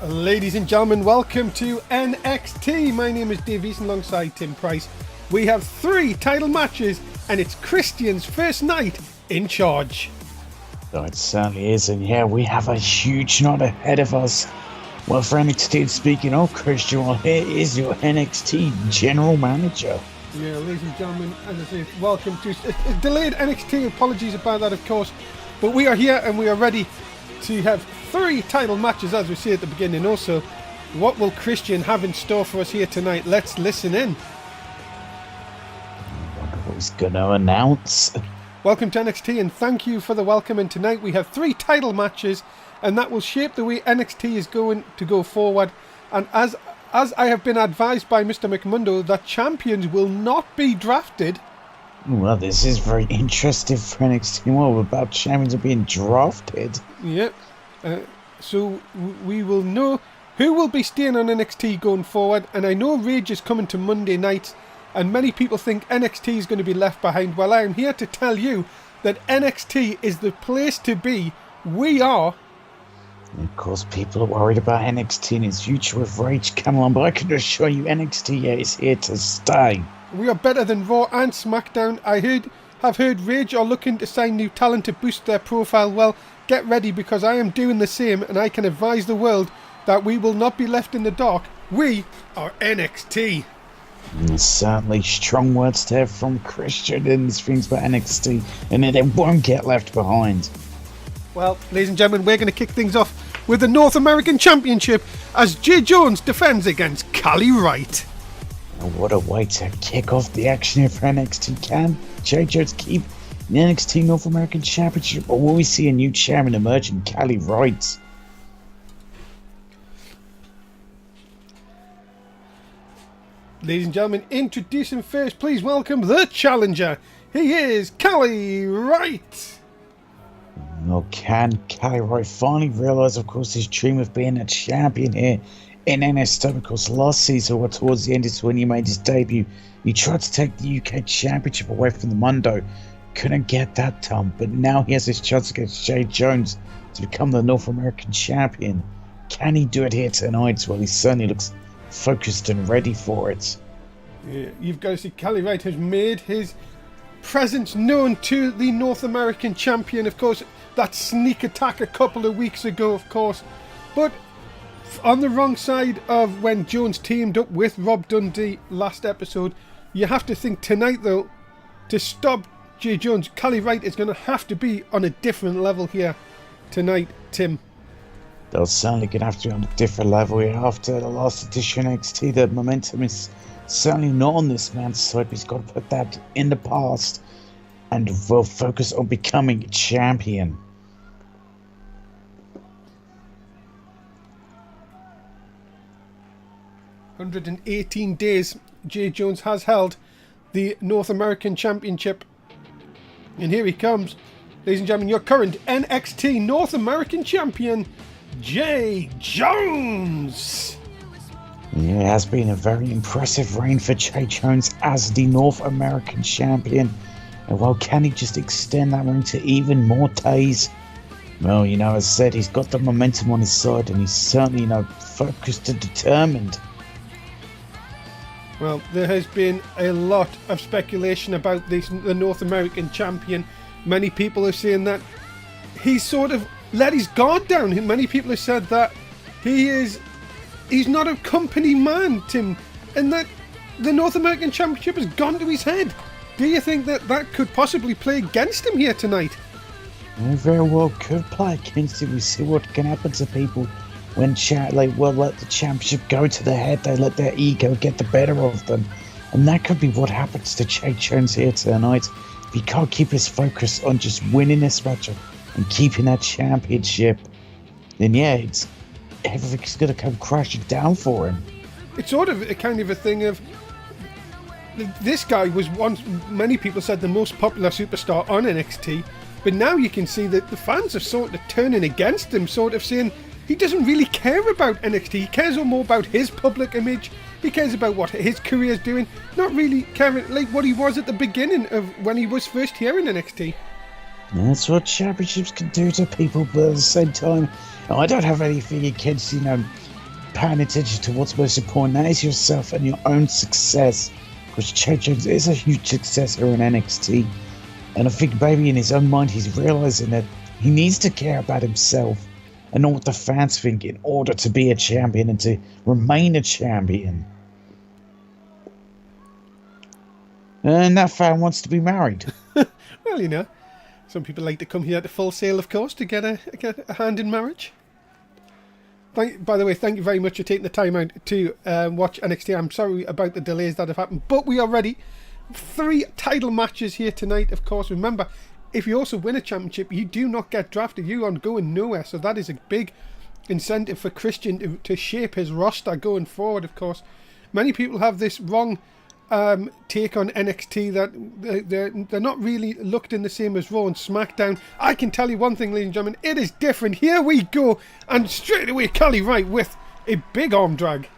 Ladies and gentlemen, welcome to NXT. My name is Dave Easton alongside Tim Price. We have 3 title matches and it's Christian's first night in charge. Oh, it certainly is, and yeah, we have a huge night ahead of us. Well, for NXT, speaking of Christian, well, here is your NXT General Manager. Yeah, ladies and gentlemen, as I say, welcome to delayed NXT. Apologies about that, of course. But we are here and we are ready to have 3 title matches, as we say at the beginning. Also, what will Christian have in store for us here tonight? Let's listen in. I wonder what he's going to announce. Welcome to NXT and thank you for the welcome. And tonight we have 3 title matches and that will shape the way NXT is going to go forward. And as I have been advised by Mr. McMundo, that champions will not be drafted. Well, this is very interesting for NXT. Well, about champions are being drafted. Yep. So we will know who will be staying on NXT going forward. And I know Rage is coming to Monday nights. And many people think NXT is going to be left behind. Well, I am here to tell you that NXT is the place to be. We are. And of course, people are worried about NXT and its future with Rage coming on. But I can assure you, NXT is here to stay. We are better than Raw and SmackDown. I have heard Rage are looking to sign new talent to boost their profile. Well, get ready because I am doing the same and I can advise the world that we will not be left in the dark. We are NXT. And certainly strong words there from Christian in his things about NXT, and they won't get left behind. Well, ladies and gentlemen, we're going to kick things off with the North American Championship as Jay Jones defends against Callie Wright. And what a way to kick off the action here for NXT. Can Jay Jones keep the NXT North American Championship, or will we see a new champion emerge in Callie Wright? Ladies and gentlemen, introducing first, please welcome the challenger. He is Callie Wright. Well, can Callie Wright finally realise, of course, his dream of being a champion here in NSW? Because last season, or towards the end is when he made his debut, he tried to take the UK Championship away from the Mundo. Couldn't get that done, but now he has his chance against Jay Jones to become the North American Champion. Can he do it here tonight? Well, he certainly looks focused and ready for it. Yeah, you've got to see Callie Wright has made his presence known to the North American Champion. Of course, that sneak attack a couple of weeks ago, of course. But on the wrong side of when Jones teamed up with Rob Dundee last episode, you have to think tonight, though, to stop Jay Jones, Callie Wright is going to have to be on a different level here tonight, Tim. They're certainly going to have to be on a different level here after the last edition of NXT. The momentum is certainly not on this man's side. He's got to put that in the past and will focus on becoming a champion. "118 days Jay Jones has held the North American Championship. And here he comes. Ladies and gentlemen, your current NXT North American Champion, Jay Jones. Yeah, it has been a very impressive reign for Jay Jones as the North American Champion. And well, can he just extend that reign to even more days? Well, as I said, he's got the momentum on his side and he's certainly, focused and determined. Well, there has been a lot of speculation about the North American Champion. Many people are saying that he's sort of let his guard down. Many people have said that he's not a company man, Tim, and that the North American Championship has gone to his head. Do you think that could possibly play against him here tonight? It very well could play against him. We see what can happen to people when let the championship go to their head. They let their ego get the better of them, and that could be what happens to Jay Jones here tonight. If he can't keep his focus on just winning this match and keeping that championship, then everything's going to come crashing down for him. It's sort of a kind of a thing of, this guy was once, many people said, the most popular superstar on NXT, but now you can see that the fans are sort of turning against him, sort of saying he doesn't really care about NXT. He cares more about his public image. He cares about what his career's doing, not really caring like what he was at the beginning of when he was first here in NXT. That's what championships can do to people, but at the same time, I don't have anything against, paying attention to what's most important. That is yourself and your own success. Because Jay Jones is a huge success here in NXT. And I think maybe in his own mind he's realizing that he needs to care about himself and not what the fans think in order to be a champion and to remain a champion. And that fan wants to be married. Well, you know, some people like to come here to Full Sail, of course, to get a hand in marriage. By the way, thank you very much for taking the time out to watch NXT. I'm sorry about the delays that have happened, but we are ready. 3 title matches here tonight, of course. Remember, if you also win a championship, you do not get drafted. You are going nowhere, so that is a big incentive for Christian to shape his roster going forward, of course. Many people have this wrong take on NXT, that they're not really looked in the same as Raw and SmackDown. I can tell you one thing, ladies and gentlemen, it is different. Here we go, and straight away Cali Wright with a big arm drag.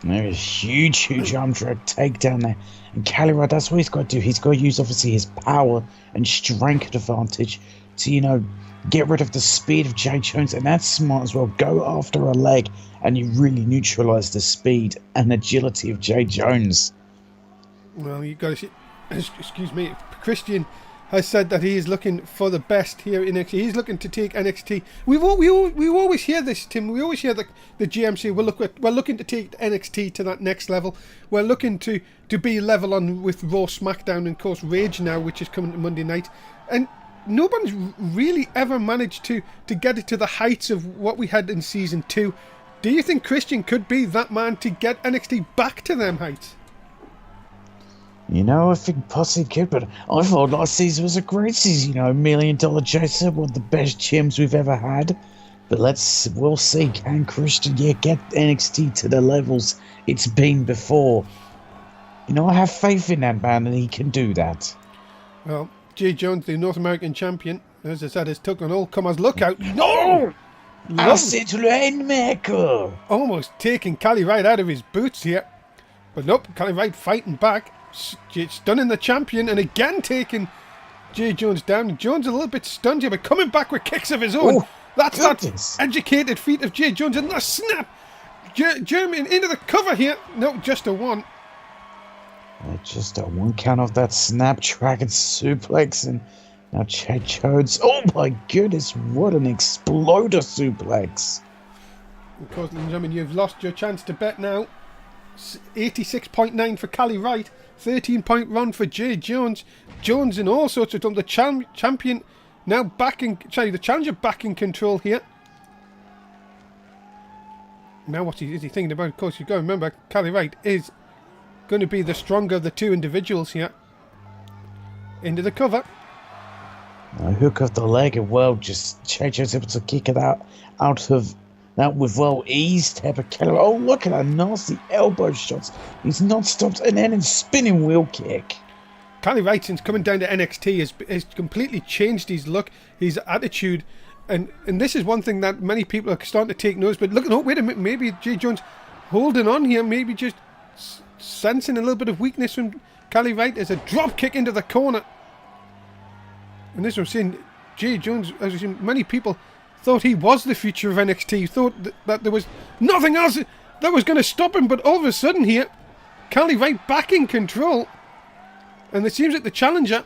There is huge arm drag takedown there. And Cali Wright, that's what he's got to do. He's got to use, obviously, his power and strength advantage to, you know, get rid of the speed of Jay Jones. And that's smart as well. Go after a leg, and you really neutralise the speed and agility of Jay Jones. Well, you got to see, excuse me, Christian has said that he is looking for the best here in NXT. He's looking to take NXT. We always hear this, Tim. We always hear the GM say, we're looking to take NXT to that next level. We're looking to be level on with Raw, SmackDown, and of course Rage now, which is coming to Monday night. And nobody's really ever managed to get it to the heights of what we had in Season 2. Do you think Christian could be that man to get NXT back to them heights? You know, I think possibly could, but I thought last season was a great season. You know, $1 Million Jason, one of the best gyms we've ever had. But we'll see. Can Christian get NXT to the levels it's been before? You know, I have faith in that man, and he can do that. Well, Jay Jones, the North American champion, as I said, has took on all comers. Look out! No! Acid Rainmaker! Almost taking Cali Wright out of his boots here. But nope, Cali Wright fighting back. Stunning the champion, and again taking Jay Jones down. Jones a little bit stunned here, but coming back with kicks of his own. Oh, That's that educated feet of Jay Jones, and the snap. German into the cover here. No, just a 1. Just a 1 count of that snapdragon suplex, and now Jay Jones. Oh my goodness, what an exploder suplex. Of course, ladies and gentlemen, you've lost your chance to bet now. 86.9 for Cali Wright. 13-point run for Jay Jones. Jones in all sorts of trouble. The champion now the challenger back in control here. Now what is he thinking about? Of course, you've got to remember, Cali Wright is going to be the stronger of the 2 individuals here. Into the cover. A hook of the leg, and just Jay Jones able to kick it out of that with ease. Oh, look at that nasty elbow shots. He's not stopped, and then a spinning wheel kick. Cali Wright, since coming down to NXT, has completely changed his look, his attitude, and this is one thing that many people are starting to take notice. But look, no, wait a minute, maybe Jay Jones holding on here, maybe just sensing a little bit of weakness from Cali Wright as a drop kick into the corner. And this was saying, Jay Jones, as you see, many people thought he was the future of NXT, thought that there was nothing else that was going to stop him, but all of a sudden here, Cali Wright back in control, and it seems like the challenger,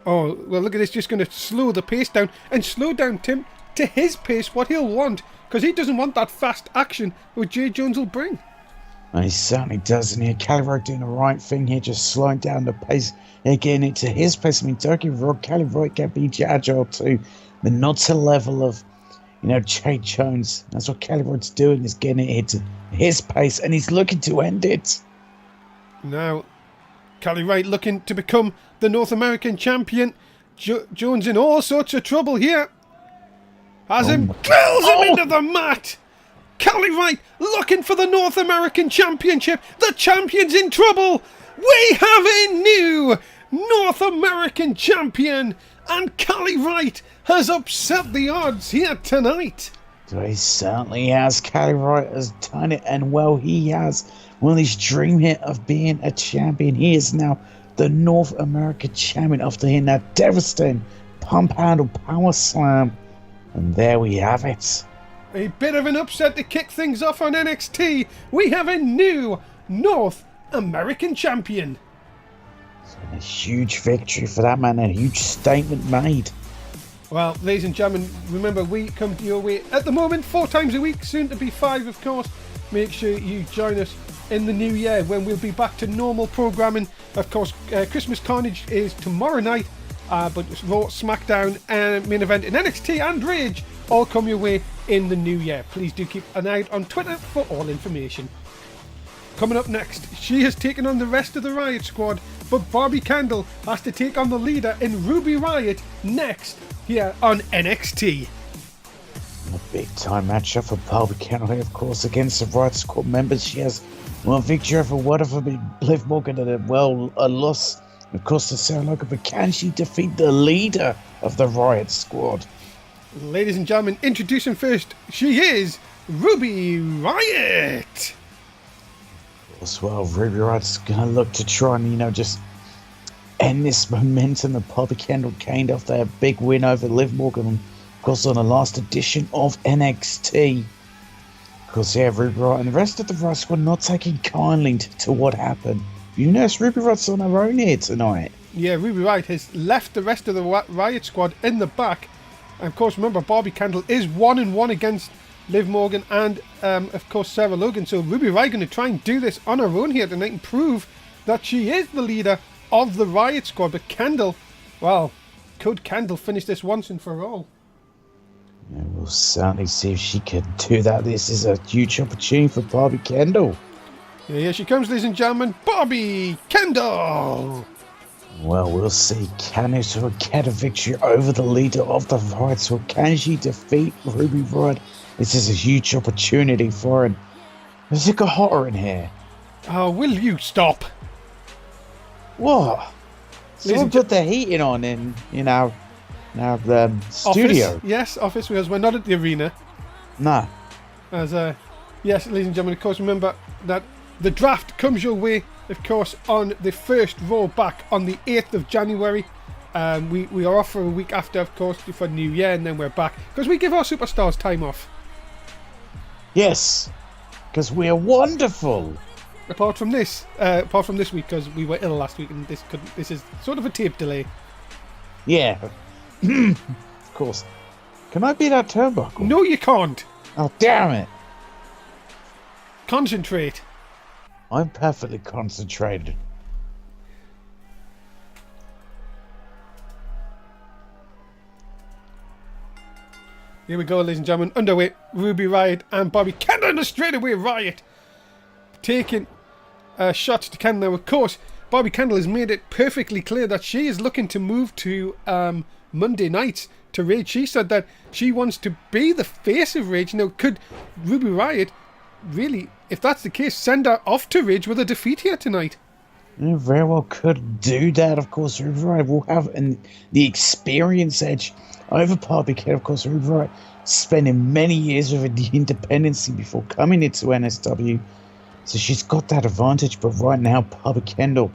oh, well look at this, just going to slow the pace down, and slow down Tim to his pace, what he'll want, because he doesn't want that fast action which Jay Jones will bring. And he certainly doesn't here. Cali Wright doing the right thing here, just slowing down the pace, getting it to his pace. I mean, don't get me wrong, Cali Wright can be agile too, but not to the level of, you know, Jay Jones. That's what Cali Wright's doing, is getting it to his pace, and he's looking to end it. Now, Cali Wright looking to become the North American champion. Jones in all sorts of trouble here. Drills him into the mat. Cali Wright looking for the North American Championship. The champion's in trouble. We have a new North American champion, and Cali Wright has upset the odds here tonight. He certainly has. Cali Wright has done it, and he has won his dream hit of being a champion. He is now the North American champion after hitting that devastating pump handle power slam. And there we have it. A bit of an upset to kick things off on NXT. We have a new North American champion. A huge victory for that man, a huge statement made. Well, ladies and gentlemen, remember we come to your way at the moment 4 times a week, soon to be 5 of course. Make sure you join us in the new year when we'll be back to normal programming. Of course, Christmas Carnage is tomorrow night, but Raw, SmackDown, main event in NXT and Rage all come your way in the new year. Please do keep an eye out on Twitter for all information. Coming up next, she has taken on the rest of the Riot Squad, but Barbie Kendall has to take on the leader in Ruby Riot next here on NXT. A big time matchup for Barbie Kendall, of course, against the Riot Squad members. She has one victory over one of them, Liv Morgan, and a loss, of course, to Sarah Logan. But can she defeat the leader of the Riot Squad? Ladies and gentlemen, introducing first, she is Ruby Riot. As well, Ruby Riot's going to look to try and, just end this momentum that Barbie Kendall gained after their big win over Liv Morgan, of course, on the last edition of NXT. Of course, yeah, Ruby Riot and the rest of the Riot Squad not taking kindly to what happened. You notice Ruby Riot's on her own here tonight. Yeah, Ruby Riot has left the rest of the Riot Squad in the back. And of course, remember, Barbie Kendall is 1-1 against Liv Morgan and, of course, Sarah Logan. So Ruby Riot going to try and do this on her own here tonight and prove that she is the leader of the Riot Squad. But Kendall, well, could Kendall finish this once and for all? Yeah, we'll certainly see if she can do that. This is a huge opportunity for Barbie Kendall. Yeah, here she comes, ladies and gentlemen, Barbie Kendall! Well, we'll see. Can she get a victory over the leader of the Riot Squad? Can she defeat Ruby Riot? This is a huge opportunity for her. Has it got hotter in here? Oh, will you stop? What? Someone put the heating on in our studio. Office. Yes, office, because we're not at the arena. Nah. As yes, ladies and gentlemen, of course, remember that the draft comes your way, of course, on the first Raw back on the 8th of January. We are off for a week after, of course, for New Year, and then we're back because we give our superstars time off. Yes, because we are wonderful. Apart from this week, because we were ill last week, and this is sort of a tape delay. Yeah, of course. Can I be that turnbuckle? No, you can't. Oh, damn it! Concentrate. I'm perfectly concentrated. Here we go, ladies and gentlemen. Underway, Ruby Riot and Barbie Kendall in the straightaway Riot. Taking shots to Kendall. Of course, Barbie Kendall has made it perfectly clear that she is looking to move to Monday nights to Rage. She said that she wants to be the face of Rage. Now, could Ruby Riot really, if that's the case, send her off to Rage with a defeat here tonight? You very well could do that. Of course, Ruby Riot will have the experience edge over Barbie Kendall. Of course, Ruby Riot spending many years with the independency before coming into NSW. So she's got that advantage. But right now, Barbie Kendall,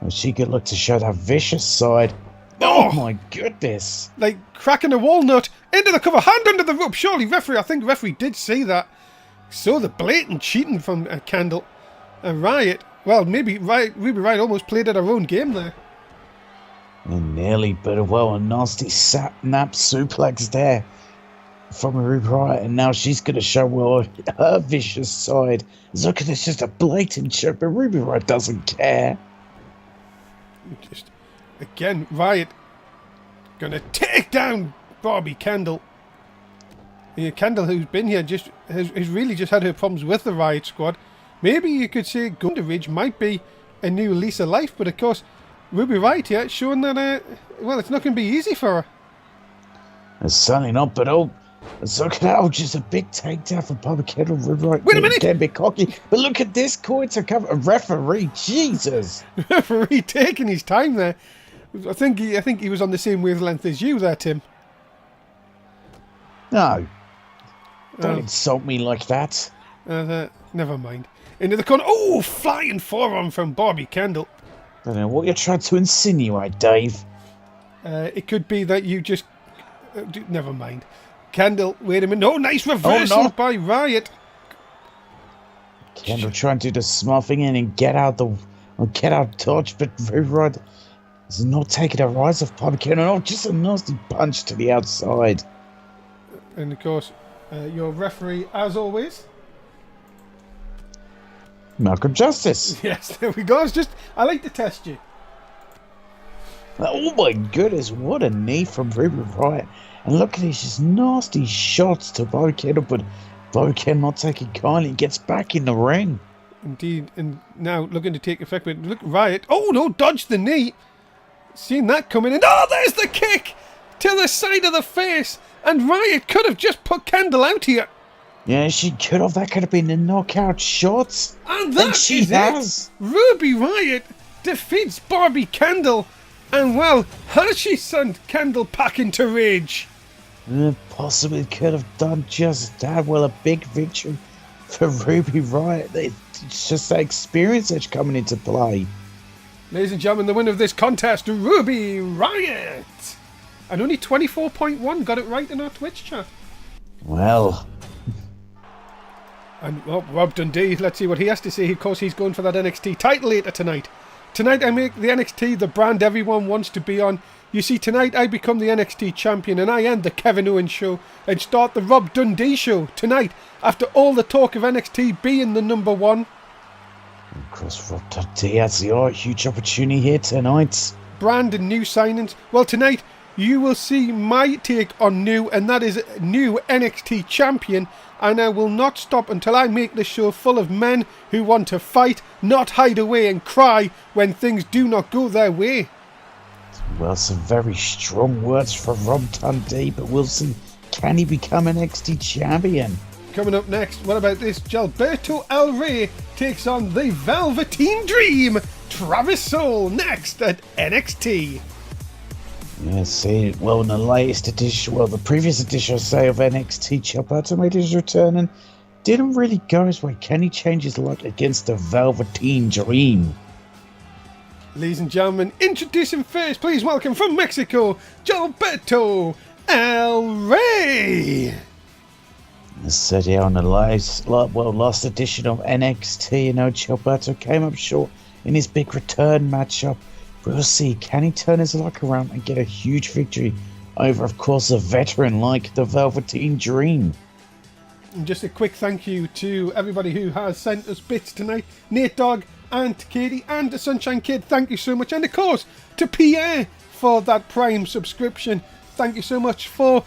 she could look to show that vicious side. Oh my goodness. Like cracking a walnut into the cover, hand under the rope. Surely referee, I think referee did see that. Saw the blatant cheating from Kendall. And Riot, well, maybe Ruby Riot almost played at her own game there. And nearly, but a nasty snap suplex there from Ruby Riot. And now she's going to show her vicious side. Look at this, just a blatant choke, but Ruby Riot doesn't care. Just, again, Riot going to take down Barbie Kendall. Yeah, Kendall, who's been here, just has really just had her problems with the Riot Squad. Maybe you could say going to Ridge might be a new lease of life, but of course, Ruby Riot here showing that, well, it's not going to be easy for her. It's certainly not, but look at that, just a big takedown from Barbie Kendall. Ruby Riot Wait a minute! Can be cocky, but look at this coin to cover a referee. Jesus! Referee taking his time there. I think he was on the same wavelength as you there, Tim. No. Don't insult me like that. Never mind. Into the corner. Oh, flying forearm from Barbie Kendall. I don't know what you're trying to insinuate, Dave. It could be that you just... never mind. Kendall, wait a minute. Oh, nice reversal by Riot. Kendall trying to do the smart thing in and get out dodge, but Ruby Riot is not taking a rise of Bobby Kendall. Oh, just a nasty punch to the outside. And of course, your referee, as always, Malcolm Justice. Yes, there we go. I like to test you. Oh my goodness, what a knee from Ruby Riot. And look at these just nasty shots to Bobby Kendall, but Bobby Kendall not taking kindly. He gets back in the ring. Indeed, and now looking to take effect, but look, Riot. Oh no, dodged the knee. Seen that coming in. Oh, there's the kick to the side of the face. And Riot could have just put Kendall out here. Yeah, she could have. That could have been the knockout shots. And she has. Ruby Riot defeats Barbie Kendall. And well, has she sent Kendall back into rage? Possibly could have done just that. Well, a big victory for Ruby Riot. It's just that experience that's coming into play. Ladies and gentlemen, the winner of this contest, Ruby Riot. And only 24.1 got it right in our Twitch chat. Well. And Rob Dundee, let's see what he has to say. Of course, he's going for that NXT title later tonight. Tonight I make the NXT the brand everyone wants to be on. You see, tonight I become the NXT champion and I end the Kevin Owens show and start the Rob Dundee show tonight after all the talk of NXT being the number one. Of course, Rob Dundee has the huge opportunity here tonight. Brand and new signings. Well, tonight you will see my take on new, and that is new NXT champion. And I will not stop until I make this show full of men who want to fight, not hide away and cry when things do not go their way. Well, some very strong words from Rob Dundee, but we'll see. Can he become an NXT champion? Coming up next, what about this? Gilberto El Rey takes on the Velveteen Dream, Travis Soul, next at NXT. Yeah, see, well, in the latest edition, the previous edition, I say, of NXT, Gilberto made his return and didn't really go his way. Can he change his luck against the Velveteen Dream? Ladies and gentlemen, introducing first, please welcome from Mexico, Gilberto El Rey. So yeah, on the last edition of NXT, Gilberto came up short in his big return matchup. We'll see, can he turn his luck around and get a huge victory over, of course, a veteran like the Velveteen Dream? And just a quick thank you to everybody who has sent us bits tonight. Nate Dogg and Katie and the Sunshine Kid, thank you so much. And of course, to Pierre for that Prime subscription. Thank you so much for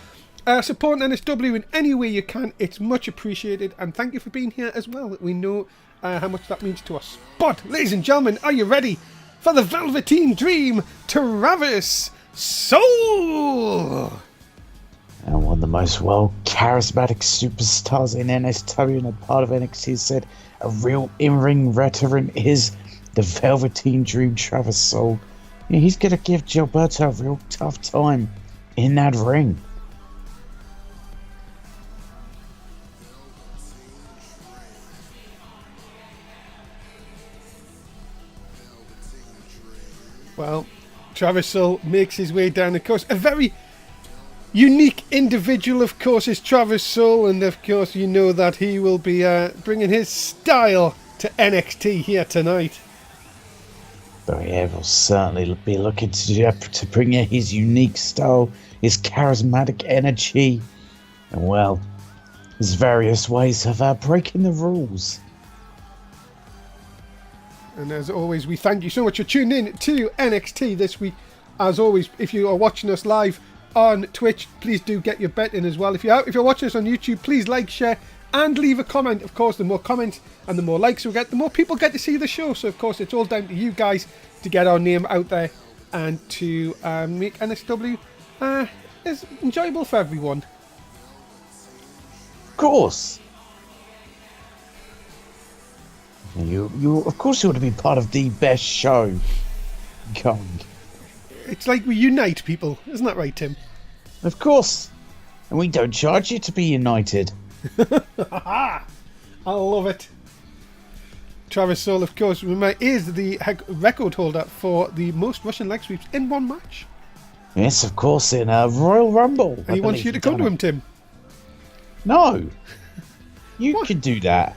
supporting NSW in any way you can. It's much appreciated. And thank you for being here as well. We know how much that means to us. But, ladies and gentlemen, are you ready for the Velveteen Dream, Travis Soul? And one of the most charismatic superstars in NSW and a part of NXT said a real in-ring veteran is the Velveteen Dream, Travis Soul. Yeah, he's going to give Gilberto a real tough time in that ring. Well, Travis Soul makes his way down, of course. A very unique individual, of course, is Travis Soul. And, of course, you know that he will be bringing his style to NXT here tonight. But yeah, we'll certainly be looking to bring in his unique style, his charismatic energy, and, well, his various ways of breaking the rules. And as always, we thank you so much for tuning in to NXT this week. As always, if you are watching us live on Twitch, please do get your bet in as well. If you're watching us on YouTube, please like, share, and leave a comment. Of course, the more comments and the more likes we get, the more people get to see the show. So, of course, it's all down to you guys to get our name out there and to make NSW as enjoyable for everyone. Of course. You of course you want to be part of the best show going. It's like we unite people, isn't that right, Tim? Of course. And we don't charge you to be united. I love it. Travis Soul, of course, is the record holder for the most Russian leg sweeps in one match. Yes, of course, in a Royal Rumble. And he wants you to come to him, Tim. No. You could do that.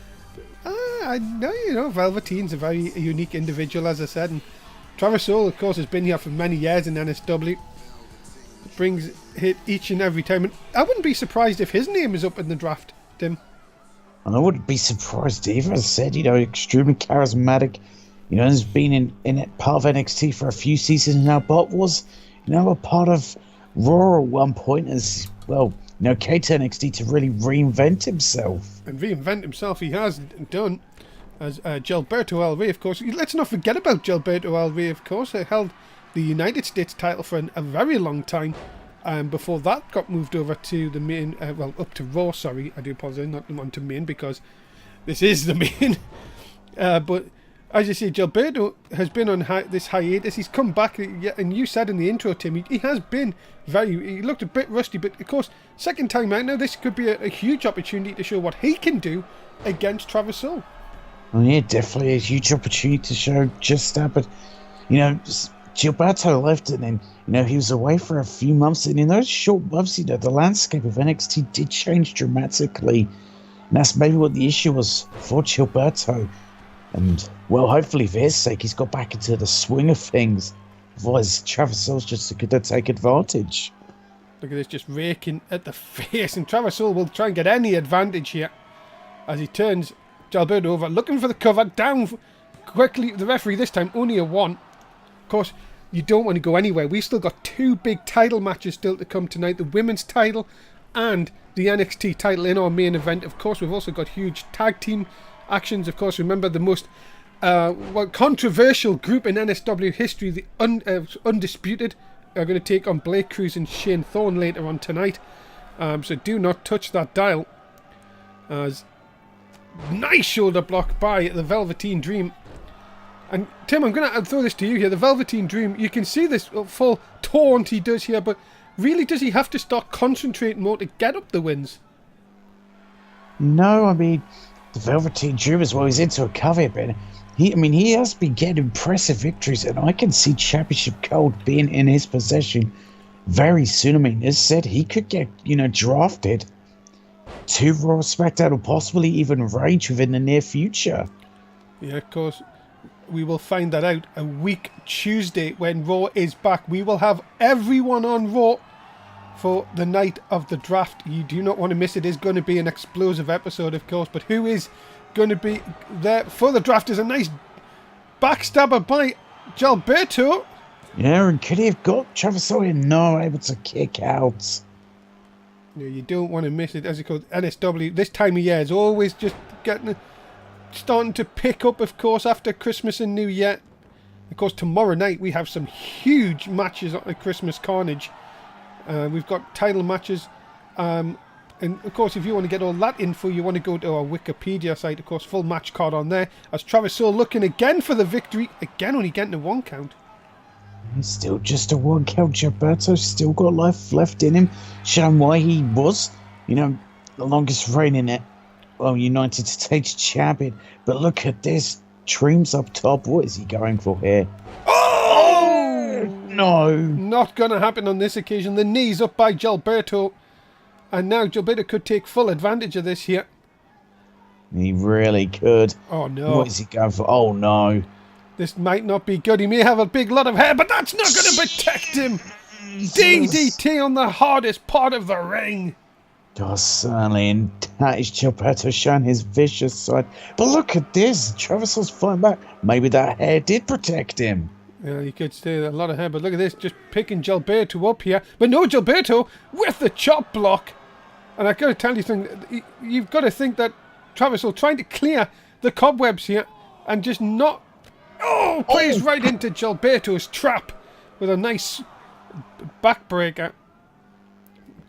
I know, Velveteen's a very unique individual, as I said. And Travis Soul, of course, has been here for many years in NSW. Brings hit each and every time. And I wouldn't be surprised if his name is up in the draft, Tim. And I wouldn't be surprised either. As I said, extremely charismatic. Has been in it part of NXT for a few seasons now, but was, a part of Raw at one point as well. Came to NXT to really reinvent himself. And reinvent himself he has done. As Gilberto El Rey, of course. Let's not forget about Gilberto El Rey, of course. He held the United States title for a very long time. Before that got moved over to the main, up to Raw, sorry. I do apologize, not on to main, because this is the main. But as you see, Gilberto has been on this hiatus. He's come back, and you said in the intro, Tim, he has been he looked a bit rusty, but of course, second time out now, this could be a huge opportunity to show what he can do against Travis Soul. Well, yeah, definitely a huge opportunity to show just that, but, Gilberto left and then, he was away for a few months, and in those short months, the landscape of NXT did change dramatically, and that's maybe what the issue was for Gilberto. And, well, hopefully for his sake, he's got back into the swing of things. Otherwise, Travis Soul's just going to take advantage. Look at this, just raking at the face. And Travis Soul will try and get any advantage here. As he turns Gilberto over, looking for the cover. Down quickly. The referee this time, only a 1. Of course, you don't want to go anywhere. We've still got 2 big title matches still to come tonight. The women's title and the NXT title in our main event. Of course, we've also got huge tag team actions. Of course, remember the most controversial group in NSW history, the Undisputed, are going to take on Blake Cruz and Shane Thorne later on tonight. So do not touch that dial. As nice shoulder block by the Velveteen Dream. And Tim, I'm going to throw this to you here. The Velveteen Dream, you can see this full taunt he does here, but really does he have to start concentrating more to get up the wins? No, I mean, the Velveteen Dream as well, he's into a cover, but he has been getting impressive victories, and I can see Championship Gold being in his possession very soon. As said, he could get, drafted to Raw, SmackDown, or possibly even Rage within the near future. Yeah, of course. We will find that out a week Tuesday when Raw is back. We will have everyone on Raw for the night of the draft. You do not want to miss it. It is going to be an explosive episode, of course. But who is going to be there for the draft is a nice backstabber by Gilberto. Yeah, and could he have got Travis Soul? No, able to kick out. No, you don't want to miss it. As it goes, NSW this time of year is always just starting to pick up, of course, after Christmas and New Year. Of course, tomorrow night we have some huge matches at Christmas Carnage. We've got title matches. And, of course, if you want to get all that info, you want to go to our Wikipedia site. Of course, full match card on there. As Travis Soul looking again for the victory. Again, only getting a 1 count. He's still just a 1 count. Gilberto's still got life left in him. Showing why he was, the longest reigning United States champion. But look at this. Dreams up top. What is he going for here? Oh! No. Not going to happen on this occasion. The knees up by Gilberto. And now Gilberto could take full advantage of this here. He really could. Oh, no. What is he going for? Oh, no. This might not be good. He may have a big lot of hair, but that's not going to protect him. DDT on the hardest part of the ring. God, certainly. And that is Gilberto showing his vicious side. But look at this. Travis was fighting back. Maybe that hair did protect him. Yeah, you could say a lot of hair, but look at this. Just picking Gilberto up here. But no, Gilberto with the chop block. And I've got to tell you something. You've got to think that Travis will trying to clear the cobwebs here and just not... Oh, plays right into Gilberto's trap with a nice backbreaker.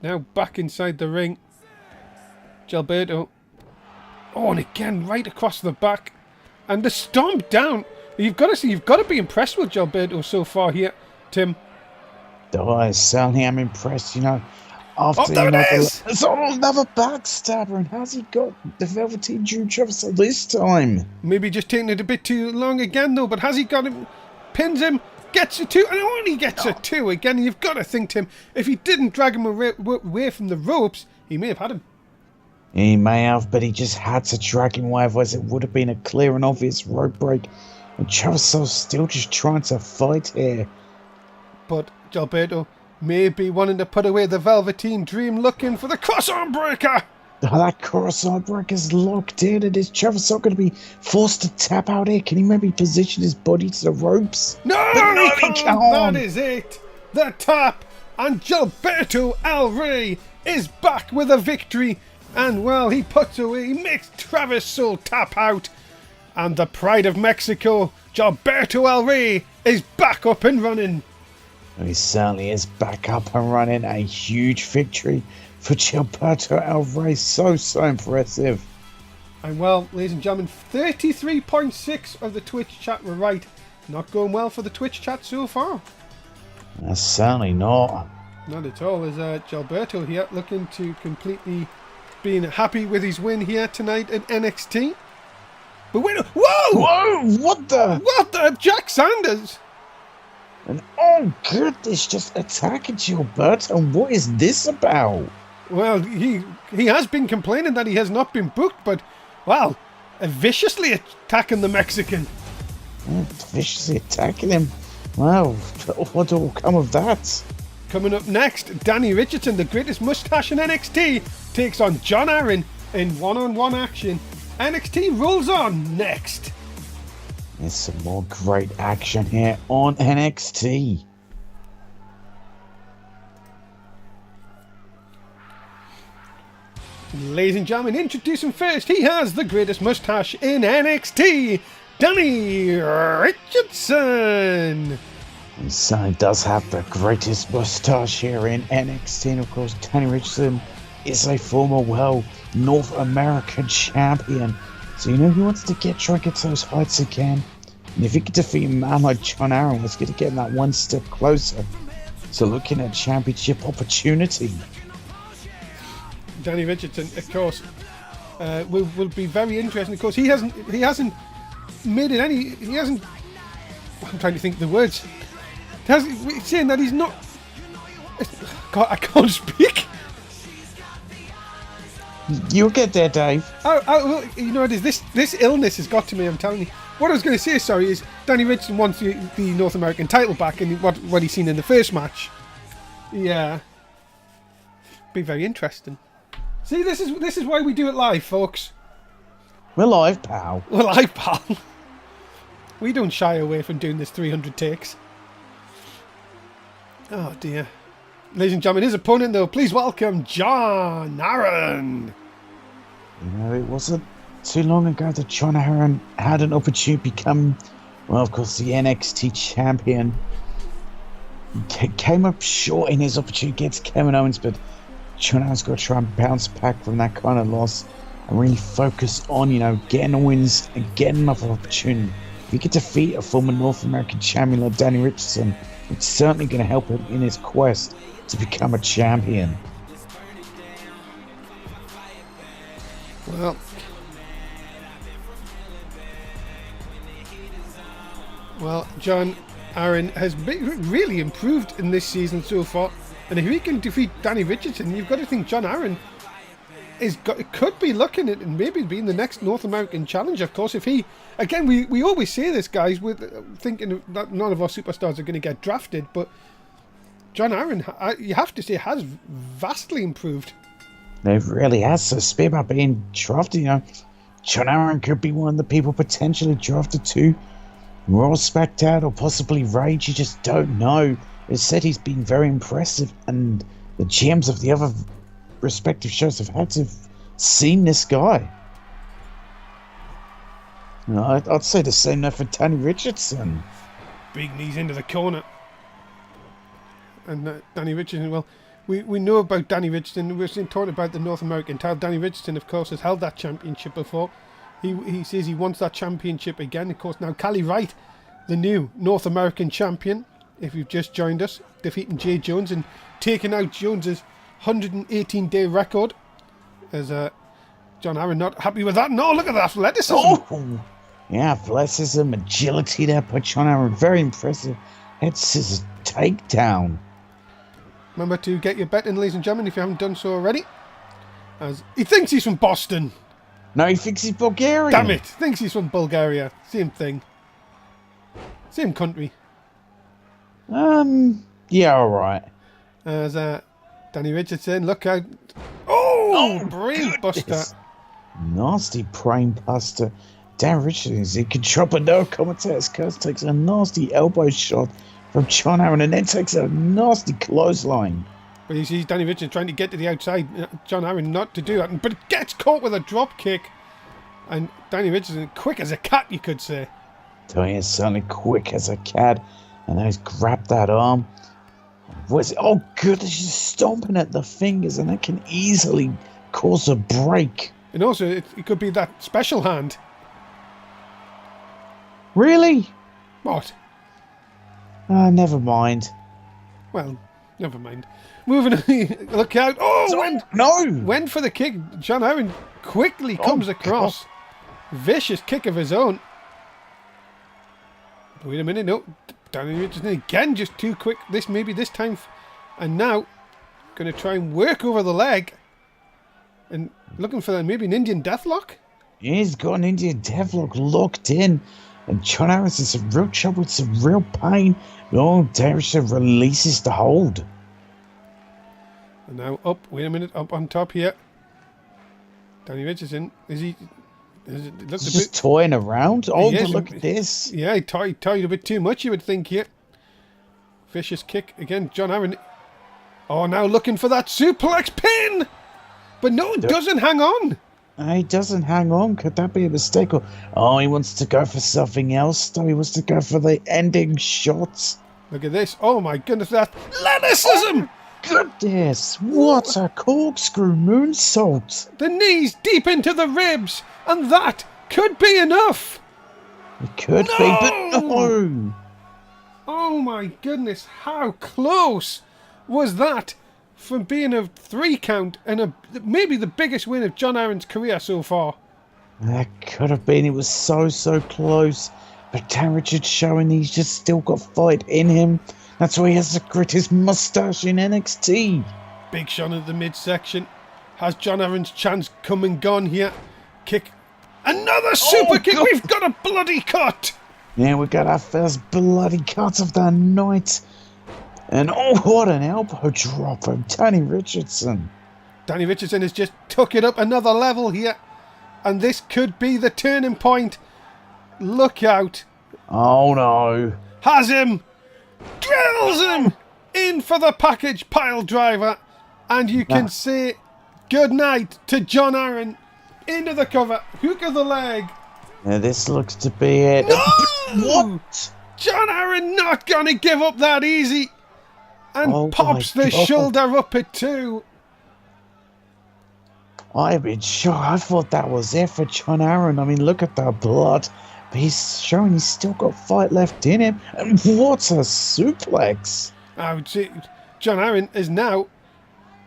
Now back inside the ring. Gilberto. Oh, and again, right across the back. And the stomp down. You've got to be impressed with Gilberto so far here, Tim. Oh, I certainly am impressed, After, there it is! It's another backstabber, and how's he got the Velveteen Dream Travis this time? Maybe just taking it a bit too long again, though, but has he got him? Pins him, gets a 2, and only gets a 2 again. You've got to think, Tim, if he didn't drag him away from the ropes, he may have had him. He may have, but he just had to drag him away, otherwise it would have been a clear and obvious rope break. And Travisov's still just trying to fight here. But Gilberto may be wanting to put away the Velveteen Dream, looking for the cross-arm breaker. Oh, that cross-arm breaker's locked in, and is Travisov going to be forced to tap out here? Can he maybe position his body to the ropes? No, he can't. That is it. The tap, and Gilberto El Rey is back with a victory. And well, he makes Travis Soul tap out. And the pride of Mexico, Gilberto El Rey, is back up and running. He certainly is back up and running. A huge victory for Gilberto El Rey. So impressive. And well, ladies and gentlemen, 33.6 of the Twitch chat were right. Not going well for the Twitch chat so far. Certainly not. Not at all. Is Gilberto here looking to completely being happy with his win here tonight at NXT. But wait, whoa! What the? Jack Sanders! And oh goodness, just attacking Gilberto. What is this about? Well, he has been complaining that he has not been booked, but, well, viciously attacking the Mexican. Viciously attacking him? Wow, what will come of that? Coming up next, Danny Richardson, the greatest mustache in NXT, takes on John Aaron in one-on-one action. NXT rolls on next. There's some more great action here on NXT. Ladies and gentlemen, introducing first, he has the greatest mustache in NXT, Danny Richardson. He certainly does have the greatest mustache here in NXT, and of course Danny Richardson is a former, North American champion. So he wants to try and get to those heights again. And if he could defeat a man like John Aaron, was going to get that one step closer to looking at championship opportunity. Danny Richardson, of course, will be very interesting. Of course, he hasn't made it any. He hasn't. I'm trying to think of the words. He's saying that he's not. God, I can't speak. You'll get there, Dave. Well, you know what it is? This illness has got to me, I'm telling you. What I was going to say, is Danny Richardson wants the North American title back, and what he's seen in the first match. Yeah. Be very interesting. See, this is why we do it live, folks. We're live, pal. We're live, pal. We don't shy away from doing this 300 takes. Oh, dear. Ladies and gentlemen, his opponent, though, please welcome John Aaron. It wasn't too long ago that John Aaron had an opportunity to become, of course, the NXT champion. He came up short in his opportunity against Kevin Owens, but John Aaron's got to try and bounce back from that kind of loss and really focus on, getting the wins and getting another opportunity. If he could defeat a former North American champion like Danny Richardson, it's certainly going to help him in his quest to become a champion. Well, John Aaron has really improved in this season so far, and if he can defeat Danny Richardson, you've got to think John Aaron could be looking at and maybe being the next North American challenger. Of course, if he, again, we always say this, guys, with thinking that none of our superstars are going to get drafted, but John Aaron, you have to say, has vastly improved. It really has. So speak about being drafted, John Aaron could be one of the people potentially drafted to Raw, SmackDown, or possibly Rage. You just don't know. It's said he's been very impressive, and the GMs of the other respective shows have had to have seen this guy. I'd say the same now for Danny Richardson. Big knees into the corner. And Danny Richardson, well, we know about Danny Richardson. We've been talking about the North American title. Danny Richardson, of course, has held that championship before. He says he wants that championship again. Of course, now Callie Wright, the new North American champion, if you've just joined us, defeating Jay Jones and taking out Jones's 118-day record. As John Aaron not happy with that. No, look at that athleticism. Oh, yeah, athleticism, agility there by John Aaron. Very impressive. Head scissors takedown. Remember to get your bet in, ladies and gentlemen, if you haven't done so already. As he thinks he's from Boston. No, he thinks he's Bulgarian. Damn it. Thinks he's from Bulgaria. Same thing. Same country. Yeah, alright. As Danny Richardson, look out. Oh, brain buster. Goodness. Nasty brain buster. Dan Richardson, he can chop a no commentator's curse, takes a nasty elbow shot from John Aaron and then takes a nasty clothesline. But you see Danny Richardson trying to get to the outside. John Aaron not to do that. But gets caught with a drop kick. And Danny Richardson, quick as a cat, you could say. Oh, yeah, certainly quick as a cat. And then he's grabbed that arm. What's it? Oh, goodness, she's stomping at the fingers, and that can easily cause a break. And also, it could be that special hand. Really? What? Never mind. Well, never mind. Moving on. Look out. Oh, went for the kick. John Aaron quickly comes across. Vicious kick of his own. Wait a minute. No. Danny Richardson again, just too quick. Maybe this time. And now, going to try and work over the leg. And looking for maybe an Indian deathlock. He's got an Indian deathlock locked in. And John Aaron's in some real trouble with some real pain. No, Richardson releases the hold. And now up. Wait a minute. Up on top here. Danny Richardson. Is he... He's just toying around. Oh, but look at this. Yeah, he toyed a bit too much, you would think here. Vicious kick again. John Aaron. Oh, now looking for that suplex pin. But no, it doesn't hang on. He doesn't hang on. Could that be a mistake? Oh, he wants to go for something else, though. He wants to go for the ending shots. Look at this. Oh, my goodness. That athleticism. Goodness. What a corkscrew moonsault. The knees deep into the ribs. And that could be enough. It could be, but no. Oh, my goodness. How close was that from being a 3 count and maybe the biggest win of John Aaron's career so far? That could have been. It was so close. But Dan Richards showing he's just still got fight in him. That's why he has to grit his mustache in NXT. Big Sean at the midsection. Has John Aaron's chance come and gone here? Kick. Another super kick. God. We've got a bloody cut. Yeah, we got our first bloody cut of the night. And oh, what an elbow drop from Danny Richardson. Danny Richardson has just took it up another level here. And this could be the turning point. Look out. Oh, no. Has him. Drills him. In for the package pile driver. And you can say good night to John Aaron. Into the cover. Hook of the leg. Yeah, this looks to be it. No! What? John Aaron not going to give up that easy. And pops the shoulder up at 2. I've been shocked. I thought that was it for John Aaron. I mean, look at the blood. But he's showing he's still got fight left in him. And what a suplex. I would say John Aaron is now,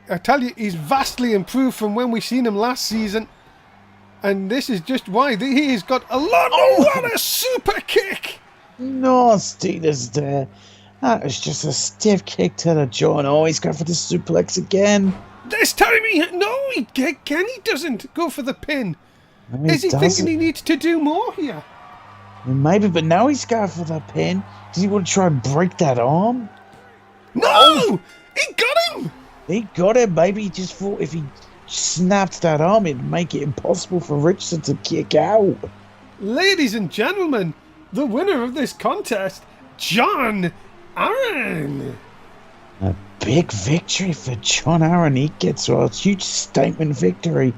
I tell you, he's vastly improved from when we seen him last season. And this is just why he's got a lot. Oh, what a super kick! Nastiness there. That is just a stiff kick to the jaw. And oh, he's going for the suplex again. This time he doesn't go for the pin. Maybe is he thinking he needs to do more here? Maybe, but now he's going for the pin. Does he want to try and break that arm? No! He got him! He got him. Maybe he just thought if he snapped that arm, it'd make it impossible for Richardson to kick out. Ladies and gentlemen, the winner of this contest, John Aaron. A big victory for John Aaron. He gets a huge statement victory.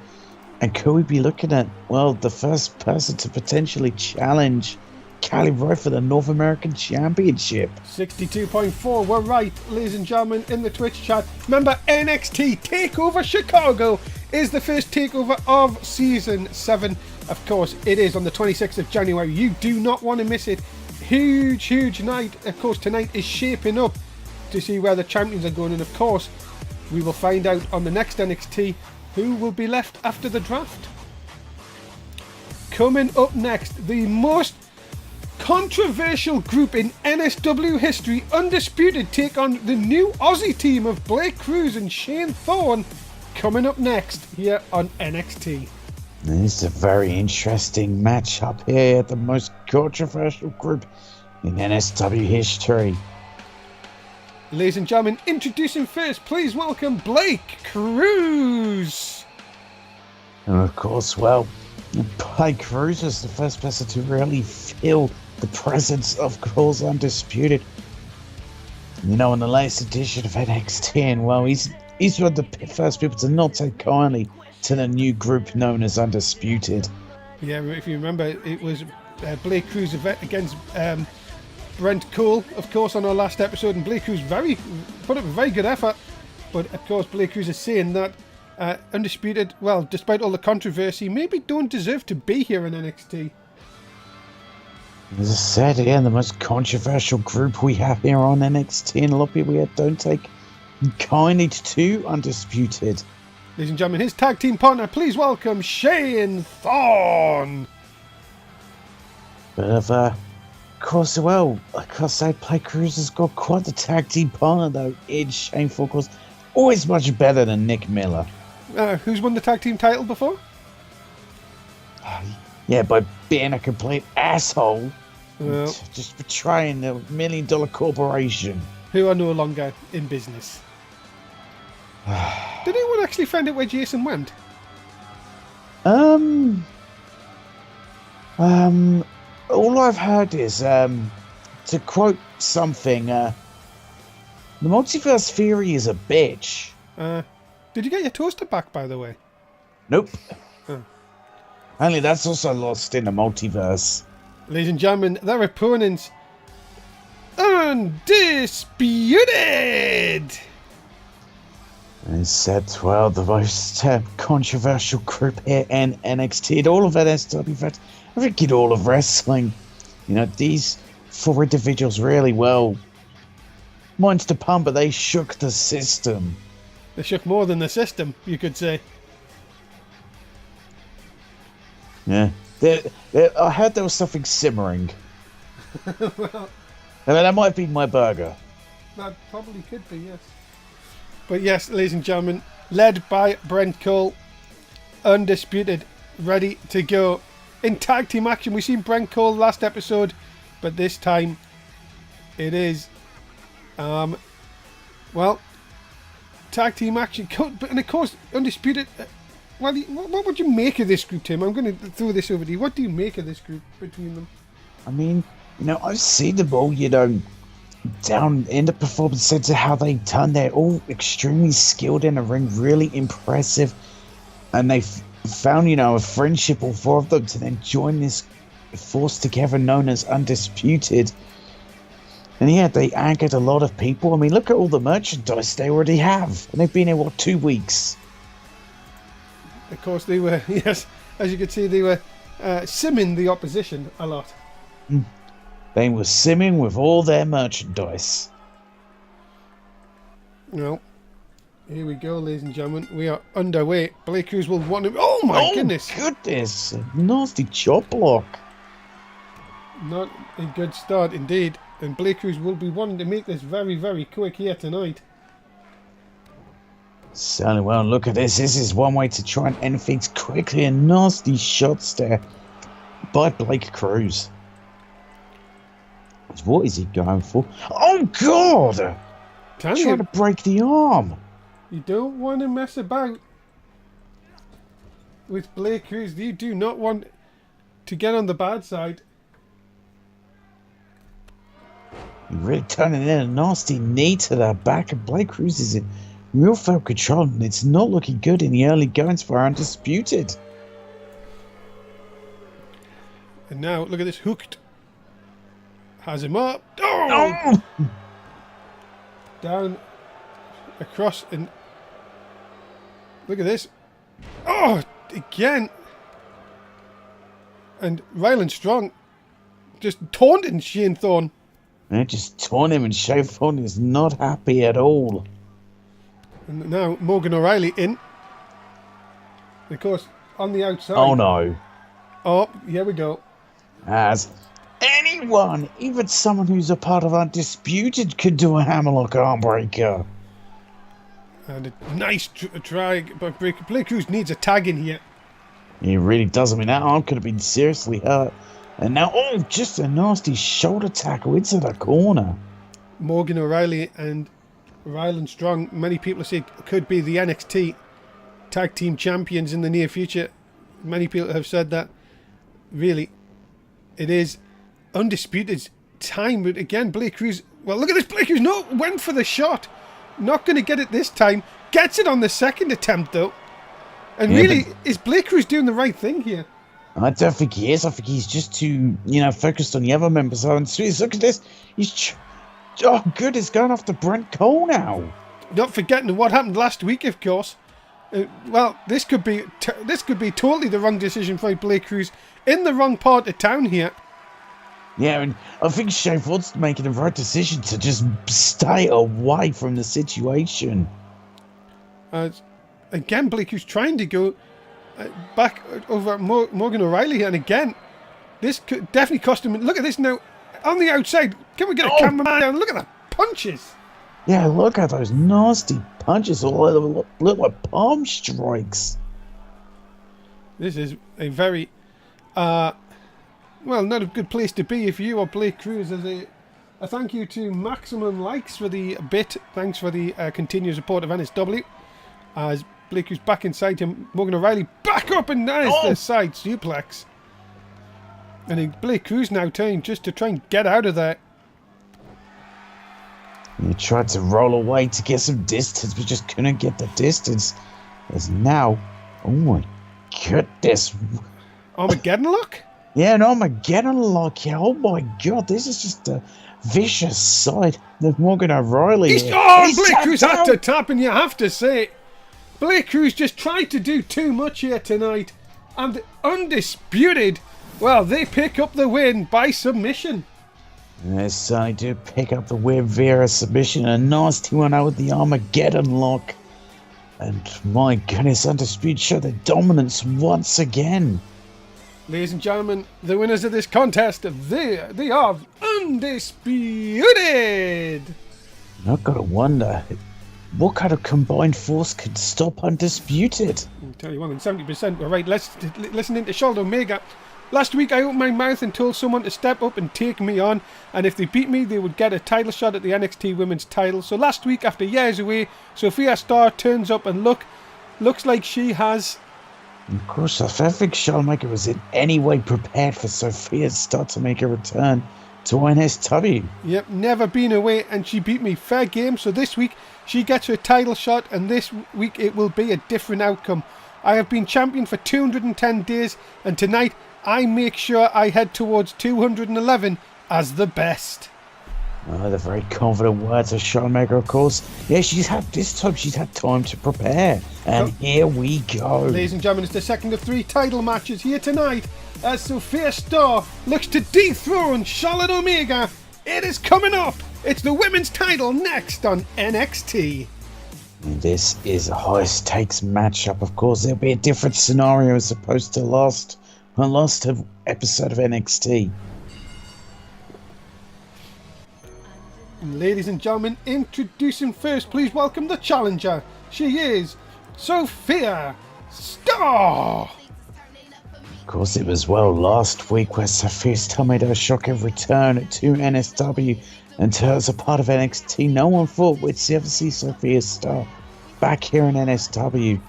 And could we be looking at, well, the first person to potentially challenge Cali Roy for the North American Championship? 62.4, we're right, ladies and gentlemen, in the Twitch chat. Remember, NXT TakeOver Chicago is the first takeover of Season 7. Of course, it is on the 26th of January. You do not want to miss it. Huge night. Of course, tonight is shaping up to see where the champions are going. And of course, we will find out on the next NXT who will be left after the draft. Coming up next, the most controversial group in NSW history, Undisputed, take on the new Aussie team of Blake Cruz and Shane Thorne coming up next here on NXT. This is a very interesting matchup here at the most controversial group in NSW history. Ladies and gentlemen, introducing first, please welcome Blake Cruz. And of course, well, Blake Cruz was the first person to really feel the presence of course Undisputed. You know, in the latest edition of NXT, and well, he's one of the first people to not take kindly to the new group known as Undisputed. Yeah, if you remember, it was Blake Cruz against Brent Cole, of course, on our last episode, and Blake Cruz put up a very good effort. But of course, Blake Cruz is saying that Undisputed, well, despite all the controversy, maybe don't deserve to be here in NXT. As I said, again, the most controversial group we have here on NXT, and a lot of people here don't take kindly to Undisputed. Ladies and gentlemen, his tag team partner, please welcome Shane Thorne. But of course, well, like I say, Blake Cruz has got quite the tag team partner, though. Edge, Shane Thorne, of course, always much better than Nick Miller. Who's won the tag team title before? Yeah, by being a complete asshole. Well, just betraying the $1 million corporation. Who are no longer in business. Did anyone actually find out where Jason went? All I've heard is, to quote something, the multiverse theory is a bitch. Did you get your toaster back, by the way? Nope. Oh. Only that's also lost in the multiverse. Ladies and gentlemen, their opponents, Undisputed! And said, well, the most controversial group here in NXT, all of NSW, I think in all of wrestling. You know, these four individuals really, well, minds to pun, but they shook the system. They shook more than the system, you could say. Yeah. I heard there was something simmering. Well, I mean, that might be my burger. that probably could be, yes. But yes, ladies and gentlemen, led by Brent Cole, Undisputed, ready to go. In tag team action, we've seen Brent Cole last episode, but this time it is, well, tag team action. And of course, Undisputed, well, what would you make of this group, Tim? I'm going to throw this over to you. What do you make of this group between them? I mean, you know, I've seen them all, you know, down in the performance center, how they've done. They're all extremely skilled in the ring, really impressive. And they've found, you know, a friendship, all four of them, to then join this force together known as Undisputed. And yeah, they angered a lot of people. I mean, look at all the merchandise they already have. And they've been here, what, 2 weeks? Of course, they were, yes, as you can see, they were simming the opposition a lot. They were simming with all their merchandise. Well, here we go, ladies and gentlemen. We are underway. Blake Cruz will want him. Oh my goodness! Goodness! Nasty chop block. Not a good start indeed. And Blake Cruz will be wanting to make this very, very quick here tonight. So, well, look at this. This is one way to try and end things quickly. And nasty shots there by Blake Cruz. What is he going for? Oh, God! Trying to break the arm. You don't want to mess about with Blake Cruz. You do not want to get on the bad side. You're really turning in a nasty knee to the back, and Blake Cruz is in real firm control, and it's not looking good in the early goings for Undisputed. And now, look at this, hooked. Has him up. Oh! Down, across, and look at this. Oh, again. And Ryland Strong just taunting Shane Thorne. They just taunt him, and Shane Thorne is not happy at all. And now Morgan O'Reilly in. And of course, on the outside. Oh no. Oh, here we go. As anyone, even someone who's a part of Undisputed, could do a hammerlock armbreaker. And a nice try by Blake Cruz needs a tag in here. He really does. I mean, that arm could have been seriously hurt. And now, just a nasty shoulder tackle into the corner. Morgan O'Reilly and Ryland Strong, many people say could be the NXT tag team champions in the near future. Many people have said that. Really, it is undisputed time. But again, Blake Cruz, well, look at this. Blake Cruz went for the shot. Not going to get it this time. Gets it on the second attempt, though. And yeah, really, is Blake Cruz doing the right thing here? I don't think he is. I think he's just too, focused on the other members. Oh, and look at this. Oh, good. It's going after Brent Cole now. Not forgetting what happened last week, of course. Well, this could be totally the wrong decision for Blake Cruz in the wrong part of town here. Yeah, and I think Shane Ford's making the right decision to just stay away from the situation. Again, Blake Cruz trying to go back over Morgan O'Reilly, and again, this could definitely cost him. Look at this now on the outside. Can we get a cameraman down? Look at the punches. Yeah, look at those nasty punches. Look like palm strikes. This is a very, not a good place to be if you are Blake Cruz. As a thank you to Maximum Likes for the bit. Thanks for the continued support of NSW. As Blake Cruz back inside him, Morgan O'Reilly back up, and there's the side suplex. And then Blake Cruz now turning just to try and get out of there. He tried to roll away to get some distance, but just couldn't get the distance. As now, oh my goodness. Armageddon lock? Yeah, an Armageddon lock. Yeah, oh my god, this is just a vicious side of Morgan O'Reilly. Blake Cruz had to tap, and you have to say, Blake Cruz just tried to do too much here tonight. And undisputed, well, they pick up the win by submission. Yes, I do pick up the win via submission. A nasty one out with the Armageddon lock. And my goodness, Undisputed show their dominance once again. Ladies and gentlemen, the winners of this contest, they are Undisputed. I've got to wonder, what kind of combined force could stop Undisputed? I'll tell you one thing, 70% were right. Let's listen into Charlotte Omega. Last week I opened my mouth and told someone to step up and take me on, and if they beat me they would get a title shot at the NXT Women's title. So last week, after years away, Sophia Starr turns up and looks like she has. Of course, I think Charlotte Omega was in any way prepared for Sophia Starr to make a return to NSW. Yep, never been away, and she beat me fair game. So this week she gets her title shot, and this week it will be a different outcome. I have been champion for 210 days, and tonight I make sure I head towards 211 as the best. Oh, the very confident words of Charlotte Omega, of course. Yeah, she's had time to prepare. And here we go. Ladies and gentlemen, it's the second of 3 title matches here tonight as Sophia Starr looks to dethrone Charlotte Omega. It is coming up. It's the women's title next on NXT. And this is a high stakes matchup, of course. There'll be a different scenario as opposed to last episode of NXT. Ladies and gentlemen, introducing first, please welcome the challenger. She is Sophia Starr. Of course, it was last week where Sophia Starr made her shocking return to NSW, and as a part of NXT, no one thought we'd ever see Sophia Starr back here in NSW.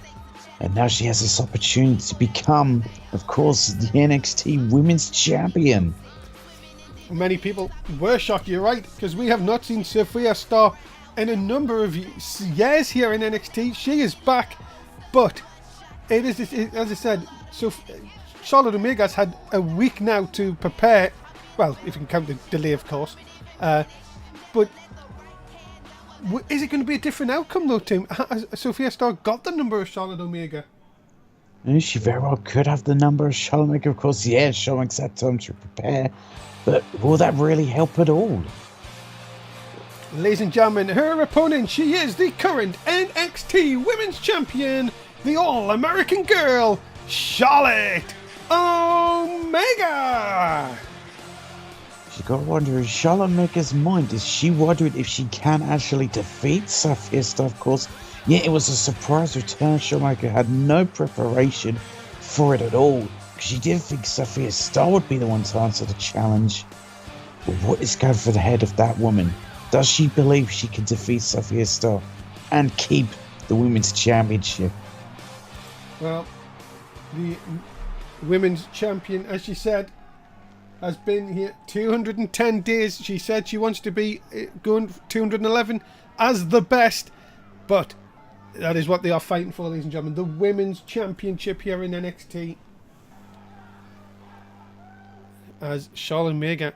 And now she has this opportunity to become, of course, the NXT Women's Champion. Many people were shocked, you're right, because we have not seen Sophia Starr in a number of years here in NXT. She is back, but it is, as I said, so Charlotte Omega's had a week now to prepare. Well, if you can count the delay, of course. But is it going to be a different outcome, though, Tim? Has Sophia Starr got the number of Charlotte Omega? She very well could have the number of Charlotte Omega, of course. Yeah, showing that time to prepare. But will that really help at all? Ladies and gentlemen, her opponent, she is the current NXT Women's Champion, the All-American Girl, Charlotte Omega! You got to wonder, in Charlotte Omega's mind, is she wondering if she can actually defeat Sophia Starr, of course, Yeah, it was a surprise return. Schumacher had no preparation for it at all. She didn't think Sophia Starr would be the one to answer the challenge. But what is going through the head of that woman? Does she believe she can defeat Sophia Starr and keep the women's championship? Well, the women's champion, as she said, has been here 210 days. She said she wants to be going 211 as the best, but that is what they are fighting for, ladies and gentlemen. The women's championship here in NXT. As Charlotte Omega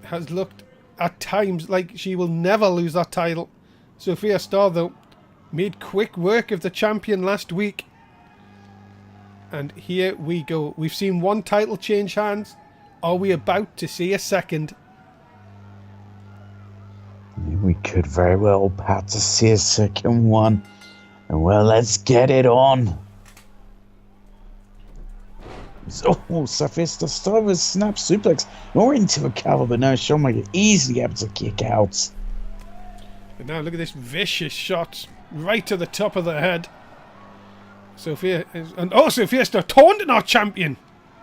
has looked at times like she will never lose that title. Sophia Starr, though, made quick work of the champion last week. And here we go. We've seen one title change hands. Are we about to see a second? We could very well about to see a second one. And well, let's get it on. Oh, Sophia Starr with a snap suplex or into a cover, but no, Schumacher easily able to kick out. But now look at this vicious shot right to the top of the head. Sophia Starr taunting our champion.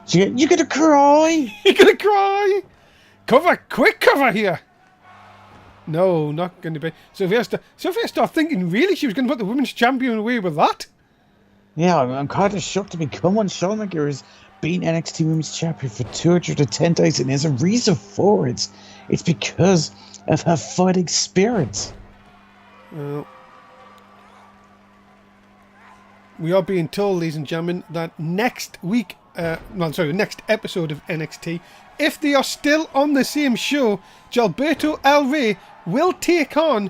You're gonna cry. You're gonna cry. Quick cover here. No, not going to be. Sophia Starr thinking really she was going to put the women's champion away with that? Yeah, I'm kind of shocked to become one. Schumacher has been NXT Women's Champion for 210 days, and there's a reason for it. It's because of her fighting spirit. Well, we are being told, ladies and gentlemen, that next episode of NXT, if they are still on the same show, Gilberto El Rey will take on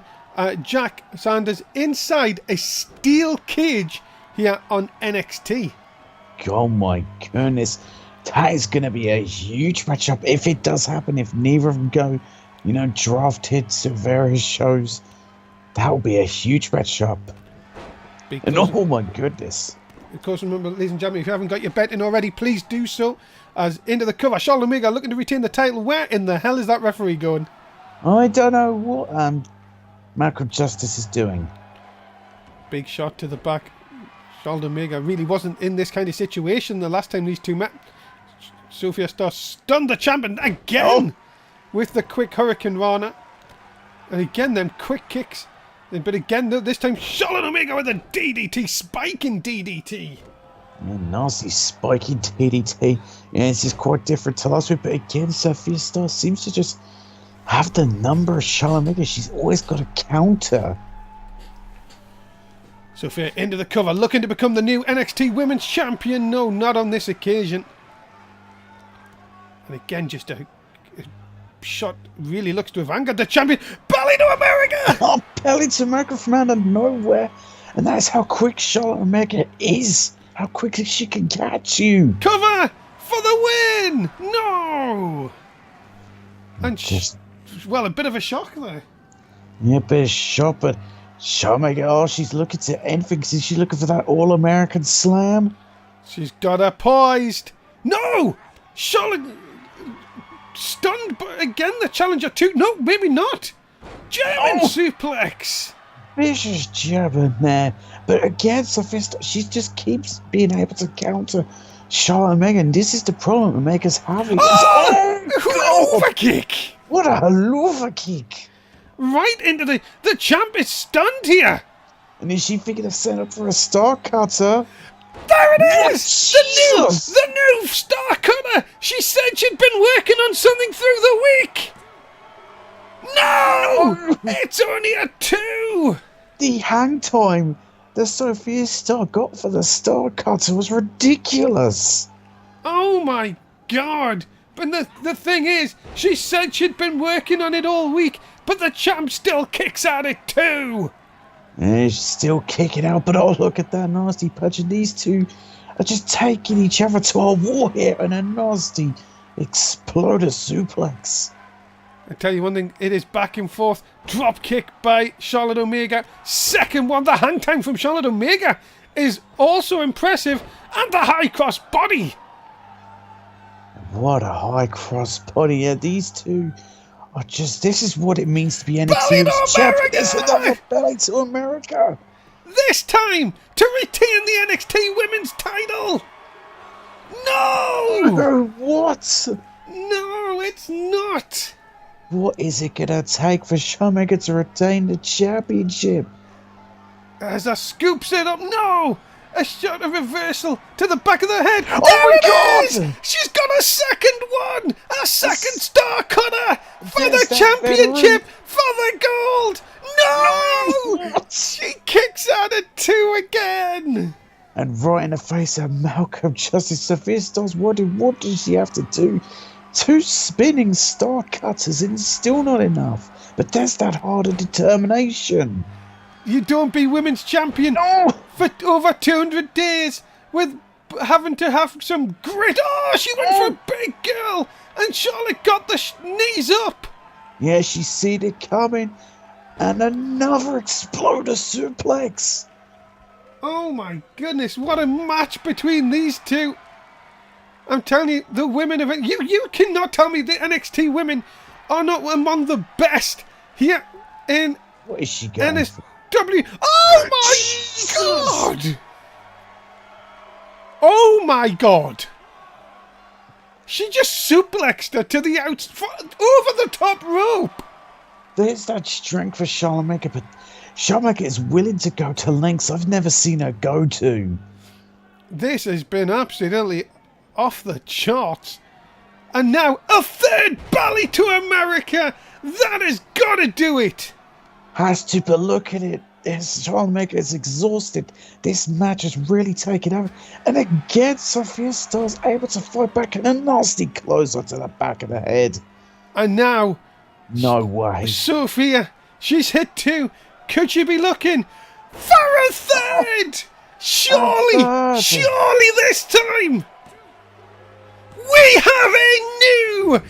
Jack Sanders inside a steel cage here on NXT. Oh my goodness, that is going to be a huge matchup if it does happen. If neither of them go, drafted to various shows, that will be a huge matchup. And oh my goodness. Of course, remember, ladies and gentlemen, if you haven't got your bet in already, please do so. As into the cover, Charlotte Omega looking to retain the title. Where in the hell is that referee going? I don't know what Malcolm Justice is doing. Big shot to the back. Charlotte Omega really wasn't in this kind of situation the last time these two met. Sophia Starr stunned the champion again with the quick Hurricane Rana. And again, them quick kicks. But again, this time, Charlotte Omega with a DDT, spiking DDT. Yeah, nasty spiky DDT. Yeah, this is quite different to last week. But again, Sophia Starr seems to just have the number of Charlotte Omega. She's always got a counter. Sophia into the cover, looking to become the new NXT Women's Champion. No, not on this occasion. And again, just a shot really looks to have angered the champion. Belly to America! Oh, belly to America from out of nowhere. And that's how quick Charlotte Omega is. How quickly she can catch you. Cover for the win! No! And a bit of a shock there. Yeah, a bit of shock, but Charlotte Omega, she's looking to end things. Is she looking for that All-American Slam? She's got her poised. No! Charlotte stunned, but again the challenger too. No, maybe not. German suplex. Vicious jab in there. But again, Sophia Starr, she just keeps being able to counter Charlotte Omega, and this is the problem Omega's having. Haluva kick! What a haluva kick! Right into the champ is stunned here. And is she thinking of setting up for a star cutter? There it is! The new star cutter! She said she'd been working on something through the week! No! It's only a 2! The hang time that Sophia Starr got for the star cutter was ridiculous. Oh my god! But the thing is, she said she'd been working on it all week, but the champ still kicks at it too! And she's still kicking out, but oh, look at that nasty punch. And these two are just taking each other to a war here and a nasty exploder suplex. I tell you one thing, it is back and forth. Drop kick by Charlotte Omega. Second one, the hang time from Charlotte Omega is also impressive. And the high cross body. What a high cross body. Yeah, these two are just, this is what it means to be NXT champion. There's another belly to America. This time to retain the NXT Women's title. No! Oh, what? No, it's not. What is it gonna take for Shamika to retain the championship? As I scoops it up, no! A shot of reversal to the back of the head. Oh there my it God! is! She's got a second one! A second star cutter for There's the that championship! For the gold! No! What? She kicks out at 2 again! And right in the face of Malcolm Justice, Sophia Star's wondering what does she have to do? 2 spinning star cutters and it's still not enough. But there's that heart of determination. You don't be women's champion No! for over 200 days with having to have some grit. Oh, she went for a big girl and Charlotte got the knees up. Yeah, she seen it coming. And another exploder suplex. Oh my goodness, what a match between these two. I'm telling you, the women of it, you cannot tell me the NXT women are not among the best here in What is she going NSW. for? Oh my Jesus. God! Oh my God! She just suplexed her to the over the top rope. There's that strength for Charlotte, but Charlotte is willing to go to lengths I've never seen her go to. This has been absolutely off the charts. And now a third bally to America. That has got to do it. Has to, but look at it. Charlotte is exhausted. This match has really taken over. And again, Sophia Star's able to fight back in a nasty closer to the back of the head. And now, No way. Sophia, she's hit 2. Could she be looking for a third? Surely this time, we have a new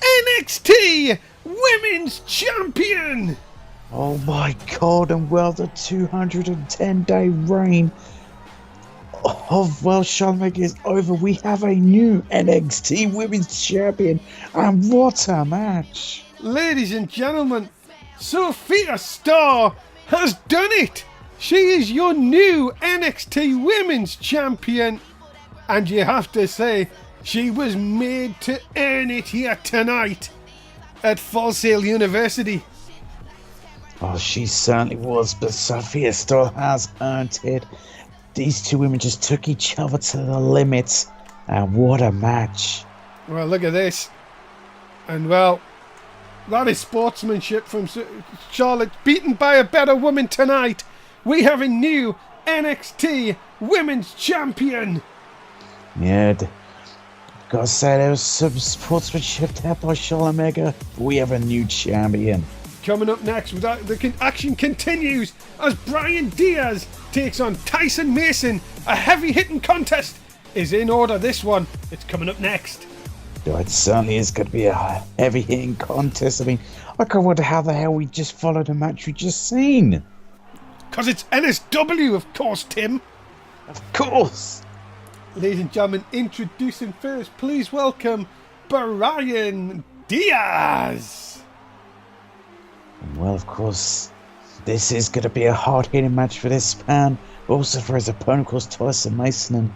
NXT Women's Champion. Oh my God, and well, the 210-day reign of Charlotte is over. We have a new NXT Women's Champion, and what a match. Ladies and gentlemen, Sophia Starr has done it. She is your new NXT Women's Champion. And you have to say, she was made to earn it here tonight at Full Sail University. Oh, she certainly was, but Sophia Starr has earned it. These 2 women just took each other to the limit, and what a match. Well, look at this. And well, that is sportsmanship from Charlotte, beaten by a better woman tonight. We have a new NXT Women's Champion. Yeah, gotta say there was some sportsmanship there by Charlotte Omega. We have a new champion. Coming up next, the action continues as Brian Diaz takes on Tyson Mason. A heavy-hitting contest is in order, this one. It's coming up next. It certainly is going to be a heavy-hitting contest. I mean, I can wonder how the hell we just followed a match we just seen. Because it's NSW, of course, Tim. Of course. Ladies and gentlemen, introducing first, please welcome Brian Diaz. Well, of course, this is going to be a hard-hitting match for this man, but also for his opponent, of course, Tyson Mason.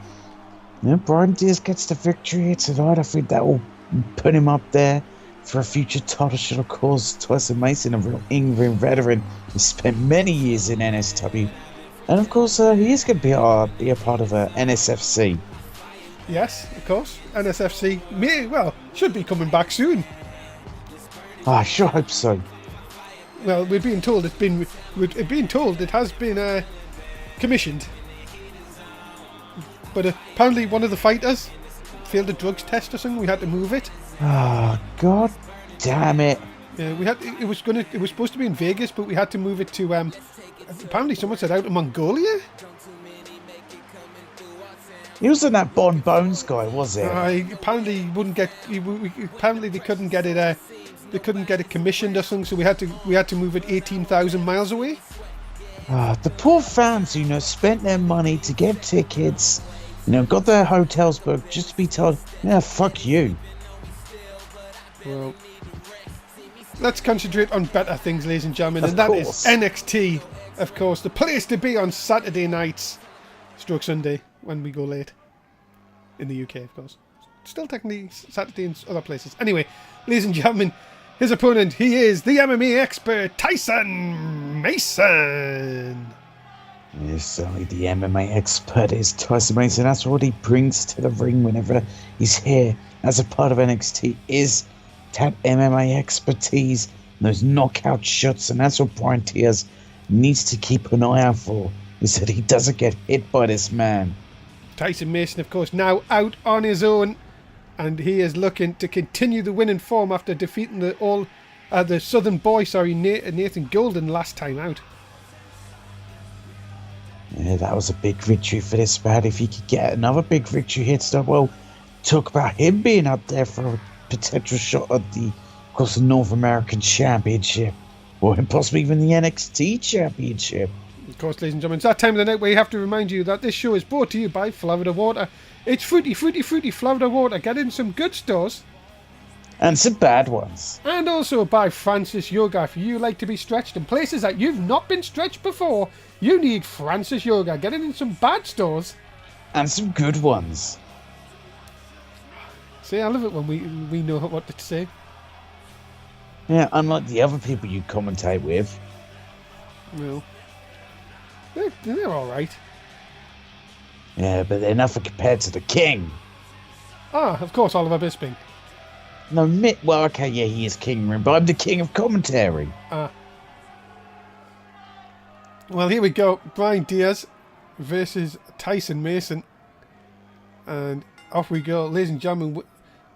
And Brian Diaz gets the victory here tonight. I think that will put him up there for a future title shot. Of course, Tyson Mason, a real in-ring veteran, who spent many years in NSW. And of course, he is going to be a part of NSFC. Yes, of course. NSFC should be coming back soon. I sure hope so. Well, we're being told it has been commissioned, but apparently one of the fighters failed a drugs test or something. We had to move it. Oh, God damn it! Yeah, it was supposed to be in Vegas, but we had to move it to apparently someone said out in Mongolia. He wasn't that Bon Bones guy, was it? Apparently he wouldn't get. Apparently they couldn't get it. They couldn't get it commissioned or something, so we had to move it 18,000 miles away. The poor fans, spent their money to get tickets, got their hotels booked just to be told, yeah, fuck you. Well, let's concentrate on better things, ladies and gentlemen, Of and that course. is NXT. of course, the place to be on Saturday nights, stroke Sunday, when we go late. In the UK, of course. Still technically Saturday in other places. Anyway, ladies and gentlemen, his opponent, he is the MMA expert, Tyson Mason. Yes, certainly the MMA expert is Tyson Mason. That's what he brings to the ring whenever he's here as a part of NXT, is that MMA expertise, those knockout shots, and that's what Brian Diaz needs to keep an eye out for, is that he doesn't get hit by this man. Tyson Mason, of course, now out on his own, and he is looking to continue the winning form after defeating the Southern boy, Nathan Golden last time out. Yeah, that was a big victory for this man. If he could get another big victory here, talk about him being up there for a potential shot at the North American Championship, or possibly even the NXT Championship. Of course, ladies and gentlemen, it's that time of the night where you have to remind you that this show is brought to you by Florida Water. It's fruity, fruity, fruity Florida Water. Get in some good stores. And some bad ones. And also by Francis Yoga. If you like to be stretched in places that you've not been stretched before, you need Francis Yoga. Get it in some bad stores. And some good ones. See, I love it when we know what to say. Yeah, unlike the other people you commentate with. No. They're alright. Yeah, but they're nothing compared to the king. Ah, of course, Oliver Bisping. No, well, okay, yeah, he is king, but I'm the king of commentary. Well, here we go. Brian Diaz versus Tyson Mason. And off we go. Ladies and gentlemen,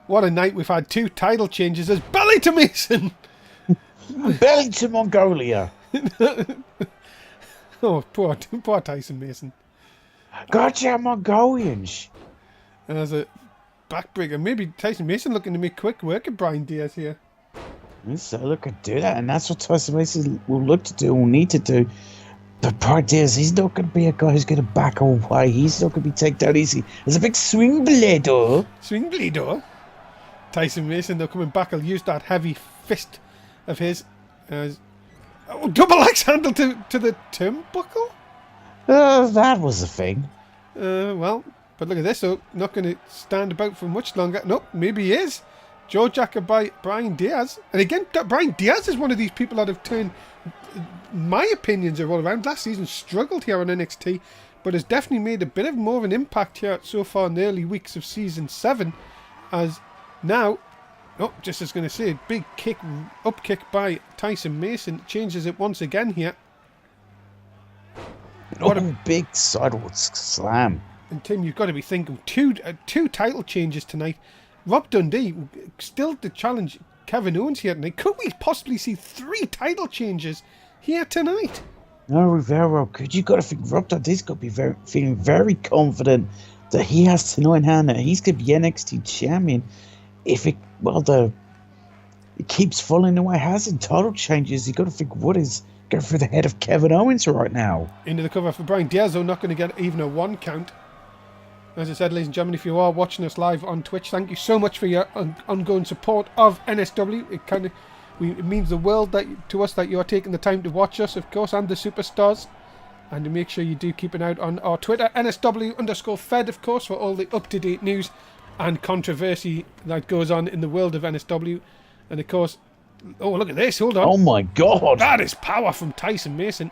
what a night. We've had 2 title changes. There's belly to Mason. Belly to Mongolia. Oh, poor Tyson Mason. Gotcha, Mongolians. And as a backbreaker, maybe Tyson Mason looking to make quick work of Brian Diaz here. So look at do that, and that's what Tyson Mason will look to do, will need to do. But Brian Diaz, he's not going to be a guy who's going to back away. He's not going to be taken down easy. There's a big swing blade, Swing blade, Tyson Mason, though, coming back, will use that heavy fist of his. Double axe handle to the turnbuckle? That was a thing. Well, but look at this, though. Not going to stand about for much longer. Nope, maybe he is. Jaw jacker by Brian Diaz. And again, Brian Diaz is one of these people that have turned my opinions are all around. Last season struggled here on NXT, but has definitely made a bit of more of an impact here so far in the early weeks of season 7. As now, just as going to say, big up kick by Tyson Mason, changes it once again here. What a big sideward slam. And Tim, you've got to be thinking two title changes tonight. Rob Dundee still to challenge Kevin Owens here tonight. Could we possibly see 3 title changes here tonight? No, very well could. You've got to think Rob Dundee's got to be feeling very confident that he has tonight in hand, that he's going to be NXT champion. If it keeps falling the way it has in title changes, you've got to think what is going through the head of Kevin Owens right now. Into the cover for Brian Diaz, though, not going to get even a 1 count. As I said, ladies and gentlemen, if you are watching us live on Twitch, thank you so much for your ongoing support of NSW. It means the world to us that you are taking the time to watch us, of course, and the superstars. And to make sure you do keep an eye out on our Twitter, NSW_Fed, of course, for all the up-to-date news and controversy that goes on in the world of NSW. And of course, oh, look at this, hold on. Oh my God. That is power from Tyson Mason.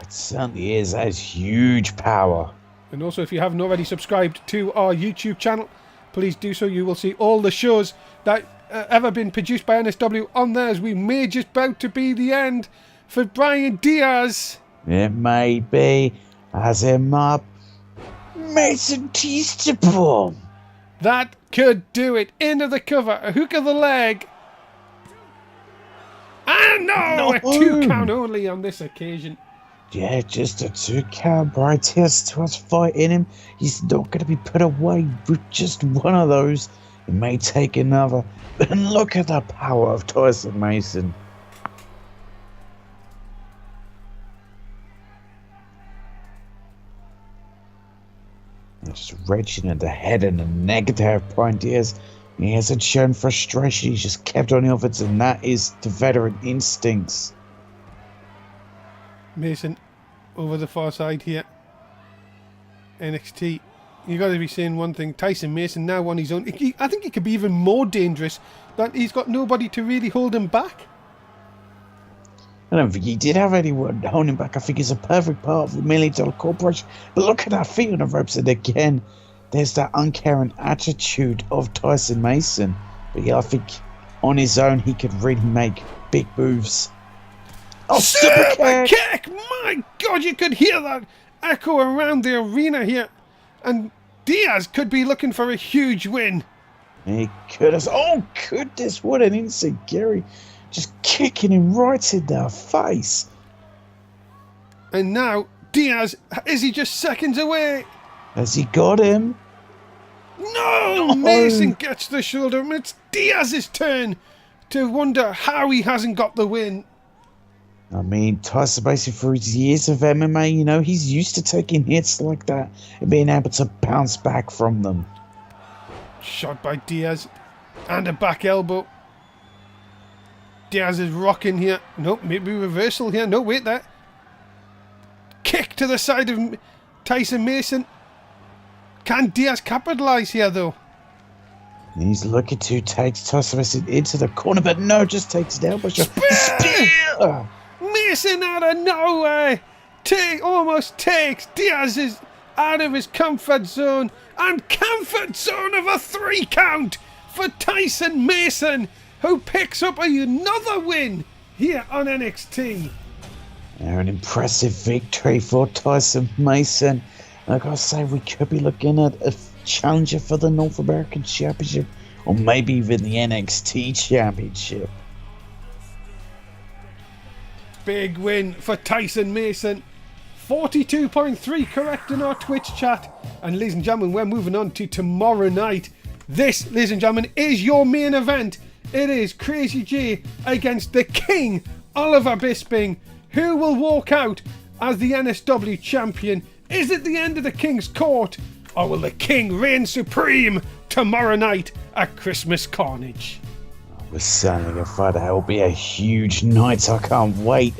It certainly is. That is huge power. And also, if you haven't already subscribed to our YouTube channel, please do so. You will see all the shows that ever been produced by NSW on there, as we may just about to be the end for Brian Diaz. It may be as him up. Mason teased a bomb. That could do it. Into the cover, a hook of the leg. And no, a 2 count only on this occasion. Yeah, just a 2 count. Brian Diaz still has fight in him. He's not going to be put away with just one of those. It may take another. And look at the power of Tyson Mason. Just wrenching at the head and the neck there of Brian Diaz. He hasn't shown frustration. He's just kept on the offense, and that is the veteran instincts. Mason over the far side here. NXT. You got to be saying one thing. Tyson Mason now on his own. I think he could be even more dangerous. That he's got nobody to really hold him back. I don't think he did have anyone holding him back. I think he's a perfect part of the $1 million corporation. But look at that feet on the ropes. And again, there's that uncaring attitude of Tyson Mason. But yeah, I think on his own, he could really make big moves. Oh, super kick! My God, you could hear that echo around the arena here. And Diaz could be looking for a huge win. He could have. Oh, goodness, what an instant, Gary. Just kicking him right in the face. And now, Diaz, is he just seconds away? Has he got him? No! Mason gets the shoulder. It's Diaz's turn to wonder how he hasn't got the win. I mean, Tyson Mason, for his years of MMA, you know, he's used to taking hits like that and being able to bounce back from them. Shot by Diaz. And a back elbow. Diaz is rocking here. Nope, maybe reversal here. No, wait there. Kick to the side of Tyson Mason. Can Diaz capitalise here, though? He's looking to take Tyson Mason into the corner, but no, just takes it down. Spear! Mason out of nowhere. Almost takes Diaz out of his comfort zone. And comfort zone of a 3 count for Tyson Mason, who picks up another win here on NXT. An impressive victory for Tyson Mason. And I gotta say, we could be looking at a challenger for the North American Championship, or maybe even the NXT Championship. Big win for Tyson Mason. 42.3 correct in our Twitch chat. And ladies and gentlemen, we're moving on to tomorrow night. This, ladies and gentlemen, is your main event. It is Crazy J against the King, Oliver Bisping. Who will walk out as the NSW champion? Is it the end of the King's court? Or will the King reign supreme tomorrow night at Christmas Carnage? We're certainly going to find out. It'll be a huge night. I can't wait.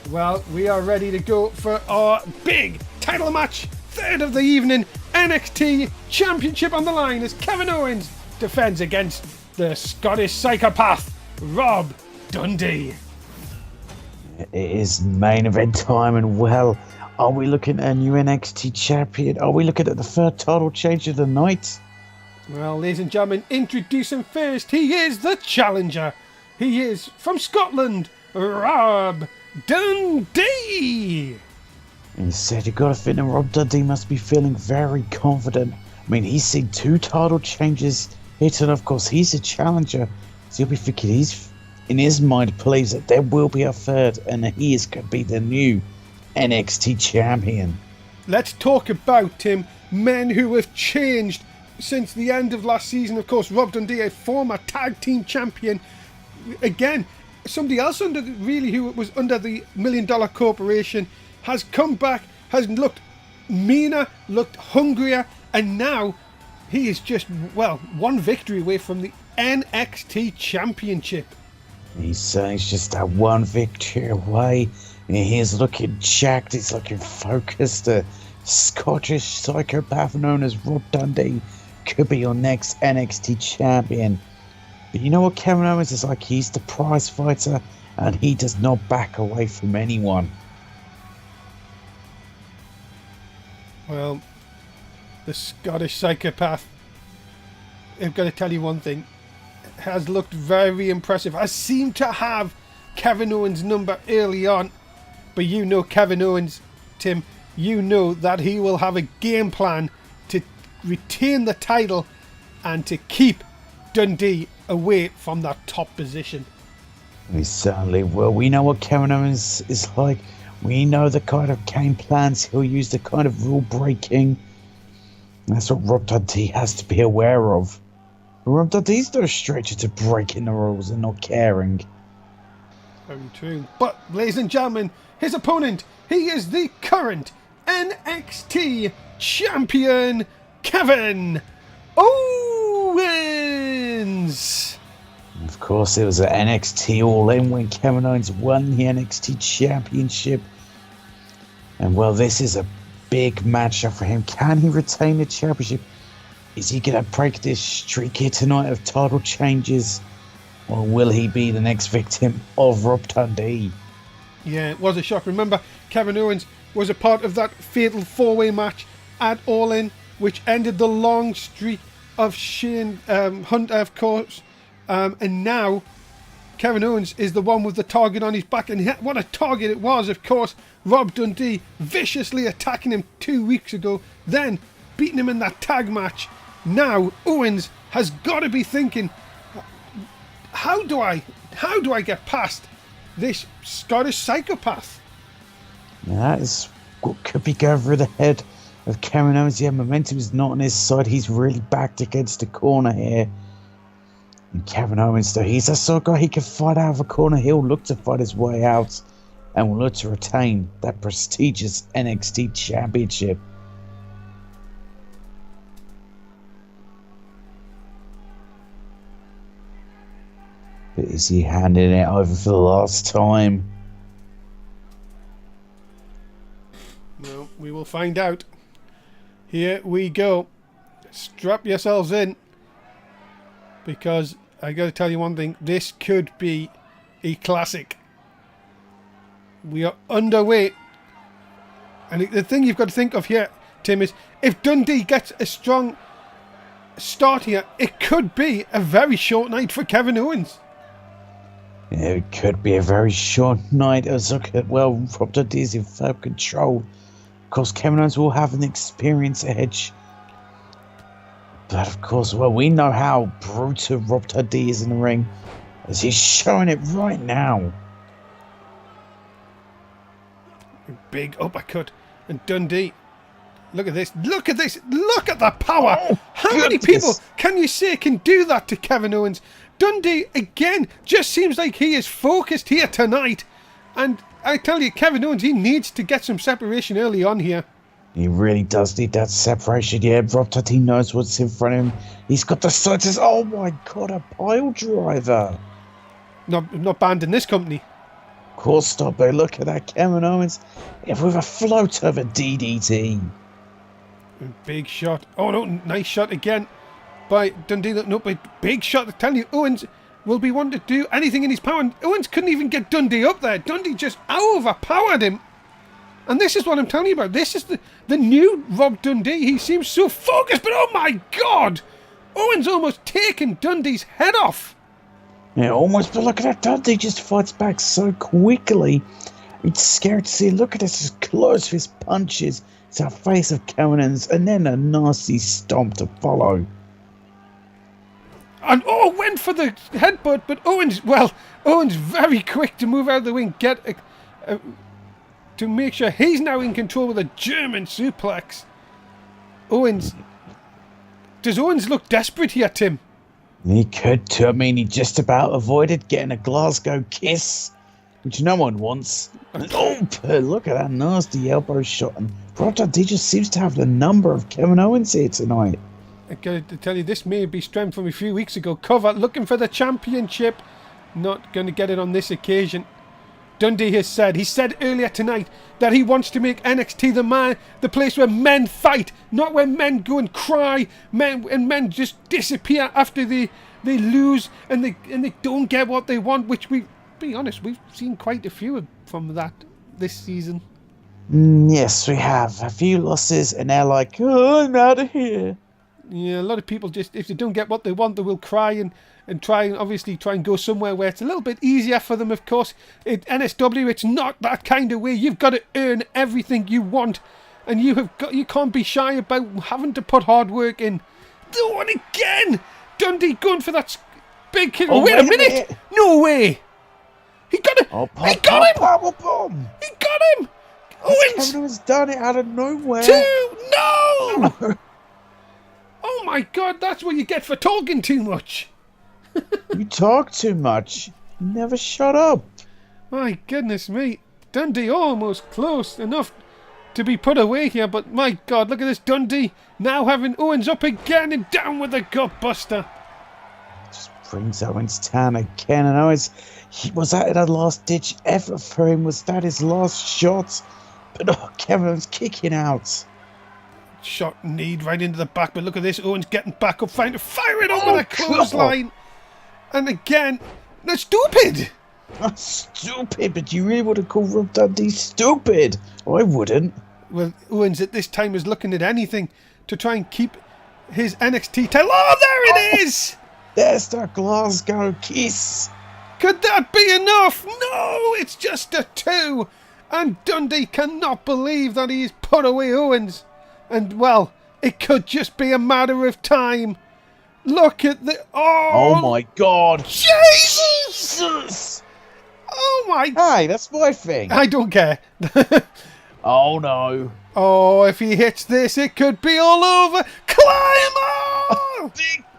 Well, we are ready to go for our big title match. Third of the evening, NXT Championship on the line as Kevin Owens defends against the Scottish psychopath, Rob Dundee. It is main event time, and well, are we looking at a new NXT champion? Are we looking at the third title change of the night? Well, ladies and gentlemen, introduce him first. He is the challenger. He is from Scotland, Rob Dundee. And said you gotta think that Rob Dundee must be feeling very confident. I mean, he's seen 2 title changes hit, and of course he's a challenger, so he'll be thinking he's in his mind believes that there will be a third, and that he is going to be the new NXT champion. Let's talk about him. Men who have changed since the end of last season. Of course, Rob Dundee, a former tag team champion. Again, somebody else who was under the $1 Million Corporation has come back, has looked meaner, looked hungrier, and now he is just, one victory away from the NXT Championship. He's just that one victory away. And he's looking jacked, he's looking focused. The Scottish psychopath known as Rob Dundee could be your next NXT champion. But you know what Kevin Owens is like? He's the prize fighter, and he does not back away from anyone. Well, the Scottish psychopath, I've got to tell you one thing, has looked very impressive. Has seemed to have Kevin Owens' number early on. But you know Kevin Owens, Tim, you know that he will have a game plan to retain the title and to keep Dundee away from that top position. We certainly will. We know what Kevin Owens is like. We know the kind of game plans he'll use, the kind of rule breaking. That's what Rob Dundee has to be aware of. Rob Dundee's no stranger to breaking the rules and not caring. Very true. But, ladies and gentlemen, his opponent, he is the current NXT champion, Kevin Owens. Of course, it was an NXT All-In when Kevin Owens won the NXT Championship. And well, this is a big matchup for him. Can he retain the championship? Is he going to break this streak here tonight of title changes? Or will he be the next victim of Rob Dundee? Yeah, it was a shock. Remember, Kevin Owens was a part of that fatal four-way match at All In, which ended the long streak of Shane Hunter, of course. And now Kevin Owens is the one with the target on his back. And what a target it was, of course. Rob Dundee viciously attacking him 2 weeks ago, then beating him in that tag match. Now Owens has got to be thinking, how do I get past this Scottish psychopath? That is what could be going through the head of Kevin Owens. Yeah, momentum is not on his side. He's really backed against the corner here. And Kevin Owens, though, he's a sort of guy he can fight out of a corner. He'll look to fight his way out and will look to retain that prestigious NXT championship. But is he handing it over for the last time? Well, we will find out. Here we go. Strap yourselves in. Because I got to tell you one thing. This could be a classic. We are underway. And the thing you've got to think of here, Tim, is if Dundee gets a strong start here, it could be a very short night for Kevin Owens. Yeah, it could be a very short night. As look at, well, Rob Dundee is in firm control. Of course, Kevin Owens will have an experience edge. But of course, well, we know how brutal Rob Dundee is in the ring, as he's showing it right now. Big uppercut. And Dundee, look at this. Look at this. Look at the power. Oh, how many people can you say can do that to Kevin Owens? Dundee, again, just seems like he is focused here tonight. And I tell you, Kevin Owens, he needs to get some separation early on here. He really does need that separation. Yeah, Rob Dundee knows what's in front of him. He's got the sights. Oh my God, a pile driver. Not banned in this company. Of course not, but look at that, Kevin Owens with a float over DDT. Big shot. Oh no, nice shot again by Dundee. No, but big shot. I tell you, Owens will be wanting to do anything in his power. And Owens couldn't even get Dundee up there. Dundee just overpowered him. And this is what I'm telling you about. This is the new Rob Dundee. He seems so focused, but oh my God! Owens almost taking Dundee's head off. Yeah, almost, but look at that. Dundee just fights back so quickly. It's scared to see. Look at this, as close to his punches to the face of Kevin Owens, and then a nasty stomp to follow. And went for the headbutt, but Owens very quick to move out of the way and get to make sure he's now in control with a German suplex. Does Owens look desperate here, Tim? He could too. I mean, he just about avoided getting a Glasgow kiss, which no one wants. And, look at that nasty elbow shot. And Rob Dundee just seems to have the number of Kevin Owens here tonight. I got to tell you, this may be strength from a few weeks ago. Cover, looking for the championship. Not going to get it on this occasion. Dundee he said earlier tonight that he wants to make NXT the place where men fight, not where men go and cry, men just disappear after they lose and they don't get what they want, which we've seen quite a few from that this season. Yes, we have a few losses and they're like, oh, I'm out of here. Yeah, a lot of people just, if they don't get what they want, they will cry and try and go somewhere where it's a little bit easier for them, of course. At NSW, it's not that kind of way. You've got to earn everything you want, and you can't be shy about having to put hard work in. Do it again! Dundee going for that big kick. Wait a minute! No way! He got him! He got him! Power bomb! He got him! Owens! Kevin has done it out of nowhere. No! Oh my God, that's what you get for talking too much. You talk too much. You never shut up. My goodness me. Dundee almost close enough to be put away here, but my God, look at this. Dundee now having Owens up again and down with a gutbuster. Just brings Owens down again, and Owens, was that a last ditch effort for him? Was that his last shot? Oh, Kevin's kicking out. Shot kneed right into the back, but look at this. Owens getting back up, trying to fire it up with a clothesline. And again, that's stupid. That's stupid, but you really want to call Rob Dundee stupid? I wouldn't. Well, Owens at this time is looking at anything to try and keep his NXT title. Oh, there it is! There's the Glasgow kiss. Could that be enough? No, it's just a 2. And Dundee cannot believe that he's put away Owens. And, well, it could just be a matter of time. Look at the... Oh my God. Jesus! Oh my... Hey, that's my thing. I don't care. Oh no. Oh, if he hits this, it could be all over. Claymore!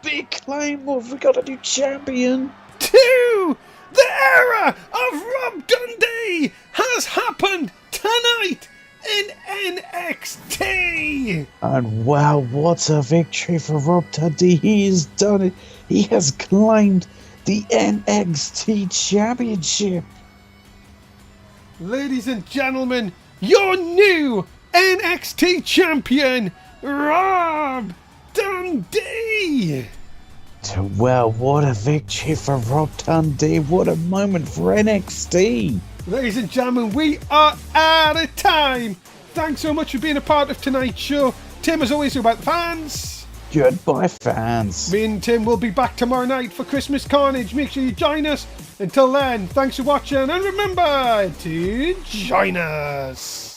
Big Claymore. We got a new champion. 2! The era of Rob Dundee has happened tonight in NXT. And wow, what a victory for Rob Dundee. He has done it. He has claimed the NXT championship. Ladies and gentlemen, your new NXT champion, Rob Dundee. Well, what a victory for Rob Dundee. What a moment for NXT. Ladies and gentlemen, we are out of time. Thanks so much for being a part of tonight's show. Tim, as always, about the fans. Goodbye, fans. Me and Tim will be back tomorrow night for Christmas Carnage. Make sure you join us. Until then, thanks for watching, and remember to join us.